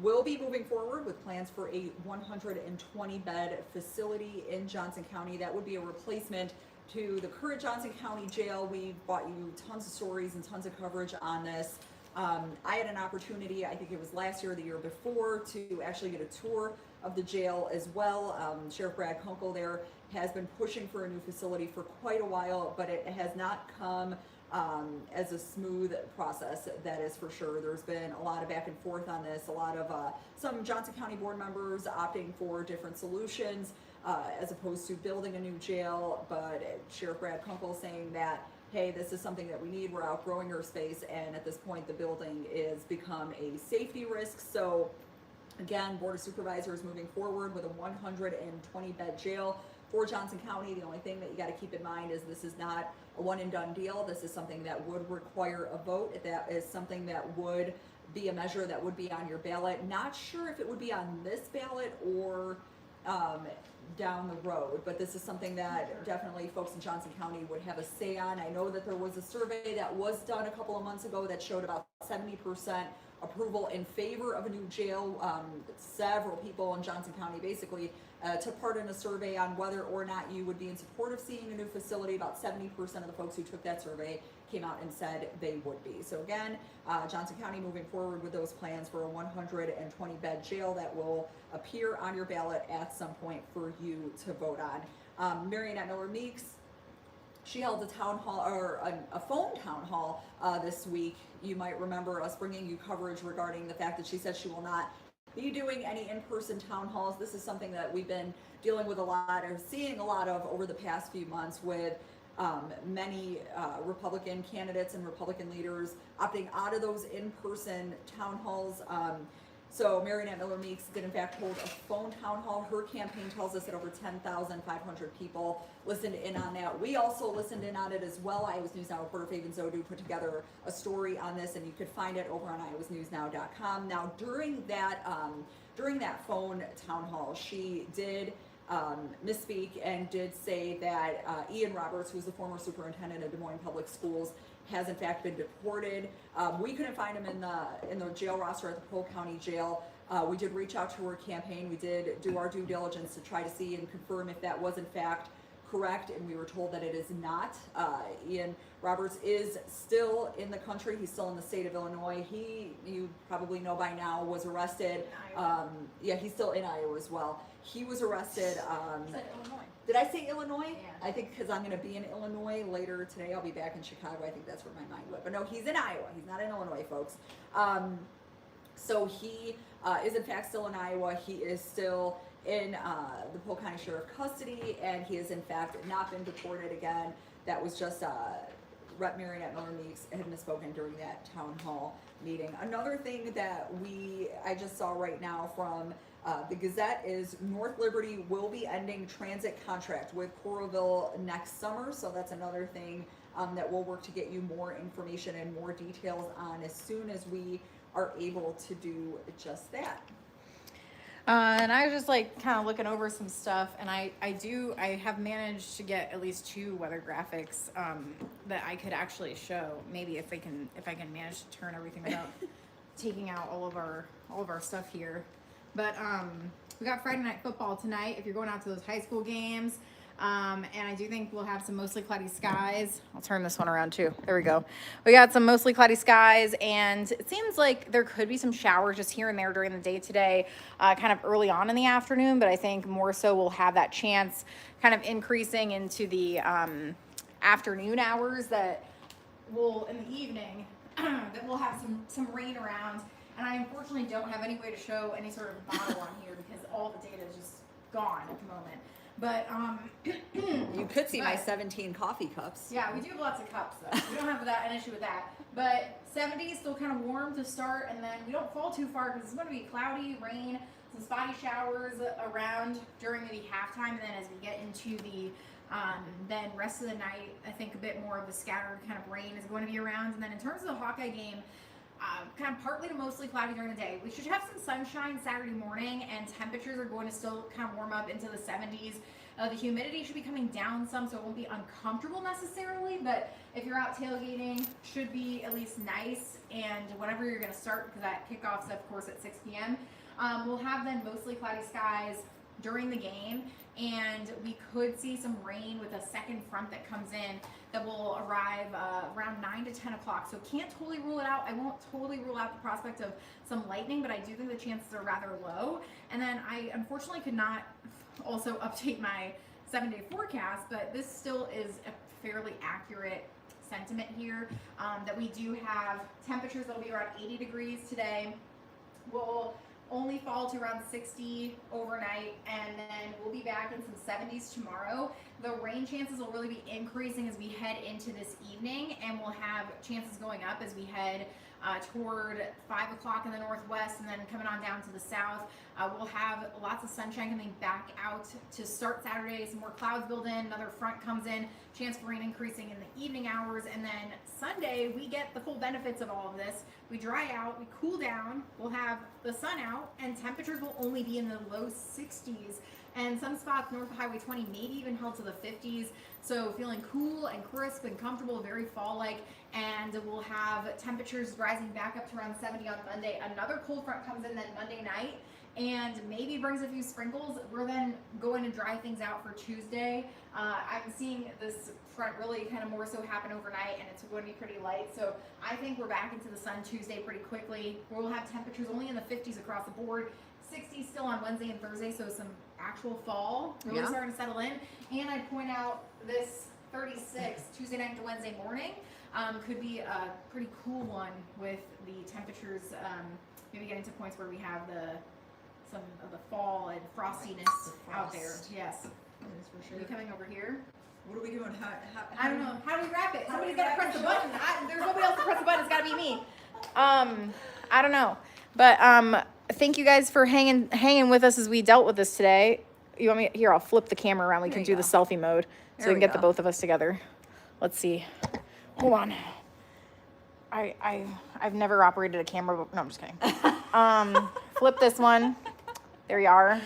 will be moving forward with plans for a 120-bed facility in Johnson County. That would be a replacement to the current Johnson County Jail. We've brought you tons of stories and tons of coverage on this. I had an opportunity, I think it was last year or the year before, to actually get a tour of the jail as well. Sheriff Brad Kunkel there has been pushing for a new facility for quite a while, but it has not come as a smooth process, that is for sure. There's been a lot of back and forth on this, a lot of some Johnson County board members opting for different solutions as opposed to building a new jail, but Sheriff Brad Kunkel saying that, hey, this is something that we need, we're outgrowing our space, and at this point the building is become a safety risk. So again, Board of Supervisors moving forward with a 120-bed jail for Johnson County. The only thing that you got to keep in mind is this is not a one and done deal. This is something that would require a vote. That is something that would be a measure that would be on your ballot. Not sure if it would be on this ballot or down the road, but this is something that definitely folks in Johnson County would have a say on. I know that there was a survey that was done a couple of months ago that showed about 70% approval in favor of a new jail. Several people in Johnson County basically took part in a survey on whether or not you would be in support of seeing a new facility. About 70% of the folks who took that survey came out and said they would be. So again, Johnson County moving forward with those plans for a 120-bed jail that will appear on your ballot at some point for you to vote on. Marionette Miller Meeks, she held a town hall, or a phone town hall this week. You might remember us bringing you coverage regarding the fact that she said she will not be doing any in-person town halls. This is something that we've been dealing with a lot, or seeing a lot of over the past few months, with many Republican candidates and Republican leaders opting out of those in-person town halls. So Marionette Miller Meeks did in fact hold a phone town hall. Her campaign tells us that over 10,500 people listened in on that. We also listened in on it as well. Iowa's News Now reporter Faven Zodu put together a story on this, and you could find it over on iowasnewsnow.com. Now during that phone town hall, she did misspeak and did say that Ian Roberts, who was the former superintendent of Des Moines Public Schools, has in fact been deported. We couldn't find him in the jail roster at the Polk County Jail. We did reach out to her campaign. We did do our due diligence to try to see and confirm if that was in fact correct, and we were told that it is not. Ian Roberts is still in the country. He's still in the state of Illinois. He, you probably know by now, was arrested. Yeah, he's still in Iowa as well. He was arrested. said Illinois. Did I say Illinois? Yeah. I think because I'm going to be in Illinois later today. I'll be back in Chicago. I think that's where my mind went. But no, he's in Iowa. He's not in Illinois, folks. So he is in fact still in Iowa. He is still in the Polk County Sheriff custody, and he has in fact not been deported again. That was just Rep. Marionette Miller Meeks had misspoken during that town hall meeting. Another thing that I just saw right now from the Gazette is North Liberty will be ending transit contract with Coralville next summer. So that's another thing that we'll work to get you more information and more details on as soon as we are able to do just that. And I was just like kind of looking over some stuff, and I have managed to get at least 2 weather graphics that I could actually show. Maybe if I can manage to turn everything without taking out all of our stuff here. But we got Friday night football tonight. If you're going out to those high school games. And I do think we'll have some mostly cloudy skies. I'll turn this one around too. There we go. We got some mostly cloudy skies, and it seems like there could be some showers just here and there during the day today, kind of early on in the afternoon, but I think more so we'll have that chance kind of increasing into the afternoon hours that will, in the evening, that we'll have some rain around. And I unfortunately don't have any way to show any sort of model on here because all the data is just gone at the moment. But you could see my 17 coffee cups. Yeah, we do have lots of cups though. We don't have an issue with that. But 70 is still kind of warm to start, and then we don't fall too far because it's going to be cloudy, rain, some spotty showers around during maybe halftime, and then as we get into the then rest of the night, I think a bit more of the scattered kind of rain is going to be around. And then in terms of the Hawkeye game, kind of partly to mostly cloudy during the day. We should have some sunshine Saturday morning, and temperatures are going to still kind of warm up into the 70s. The humidity should be coming down some, so it won't be uncomfortable necessarily, but if you're out tailgating, should be at least nice. And whenever you're going to start, because that kickoff's of course at 6 p.m., we'll have then mostly cloudy skies during the game, and we could see some rain with a second front that comes in that will arrive around 9 to 10 o'clock. So can't totally rule it out. I won't totally rule out the prospect of some lightning, but I do think the chances are rather low. And then I unfortunately could not also update my 7-day forecast, but this still is a fairly accurate sentiment here, that we do have temperatures that will be around 80 degrees today. We'll only fall to around 60 overnight, and then we'll be back in some 70s tomorrow. The rain chances will really be increasing as we head into this evening, and we'll have chances going up as we head toward 5 o'clock in the northwest, and then coming on down to the south. We'll have lots of sunshine coming back out to start Saturday. Some more clouds build in, another front comes in, chance for rain increasing in the evening hours, and then Sunday we get the full benefits of all of this. We dry out, we cool down, we'll have the sun out, and temperatures will only be in the low 60s. And some spots north of Highway 20 maybe even held to the 50s. So feeling cool and crisp and comfortable, very fall-like. And we'll have temperatures rising back up to around 70 on Monday. Another cold front comes in then Monday night and maybe brings a few sprinkles. We're then going to dry things out for Tuesday. I'm seeing this front really kind of more so happen overnight, and it's going to be pretty light. So I think we're back into the sun Tuesday pretty quickly. We'll have temperatures only in the 50s across the board. 60s still on Wednesday and Thursday, so some actual fall really starting to settle in. And I'd point out this 36 Tuesday night to Wednesday morning could be a pretty cool one with the temperatures maybe getting to points where we have some of the fall and frostiness out there. Yes, that is for sure. Are you coming over here? What are we doing? I don't know. How do we wrap it? Somebody's got to press the button. There's nobody else to press the button. It's got to be me. I don't know. But thank you guys for hanging with us as we dealt with this today. You want me here? I'll flip the camera around. We can do the selfie mode so we can get the both of us together. Let's see. Hold on. I've never operated a camera. No, I'm just kidding. Flip this one. There you are.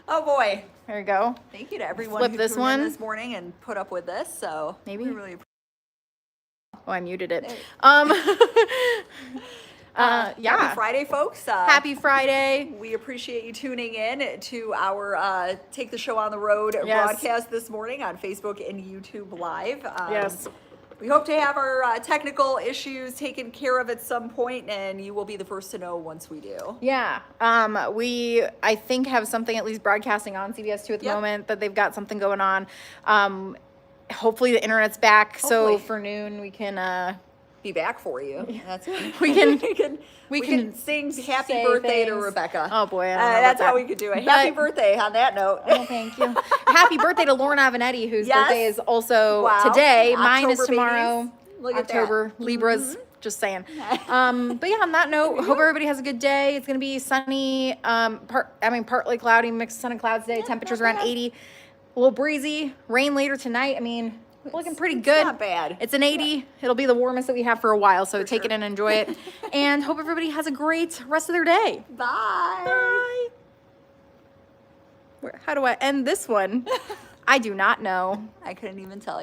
Oh boy. There you go. Thank you to everyone Flip who this tuned one in this morning and put up with this. So maybe. We really Oh, I muted it. yeah. Happy Friday, folks. Happy Friday. We appreciate you tuning in to our Take the Show on the Road broadcast this morning on Facebook and YouTube Live. Yes. We hope to have our technical issues taken care of at some point, and you will be the first to know once we do. Yeah. We, I think, have something at least broadcasting on CBS 2 at the moment, that they've got something going on. Hopefully the internet's back, so for noon we can be back for you. That's we can sing happy birthday to Rebecca. Oh boy, that's how we could do it. Happy birthday on that note. Oh, thank you. Happy birthday to Lauren Avenetti, whose birthday is also today. Mine is tomorrow. Look October. at that. Libras. Just saying. But yeah, on that note, hope everybody has a good day. It's gonna be sunny, partly cloudy, mixed sun and clouds today. Temperatures around 80. A little breezy. Rain later tonight. I mean, looking pretty good. It's not bad. It's an 80. It'll be the warmest that we have for a while, so take it and enjoy it. And hope everybody has a great rest of their day. Bye. Bye. How do I end this one? I do not know. I couldn't even tell you.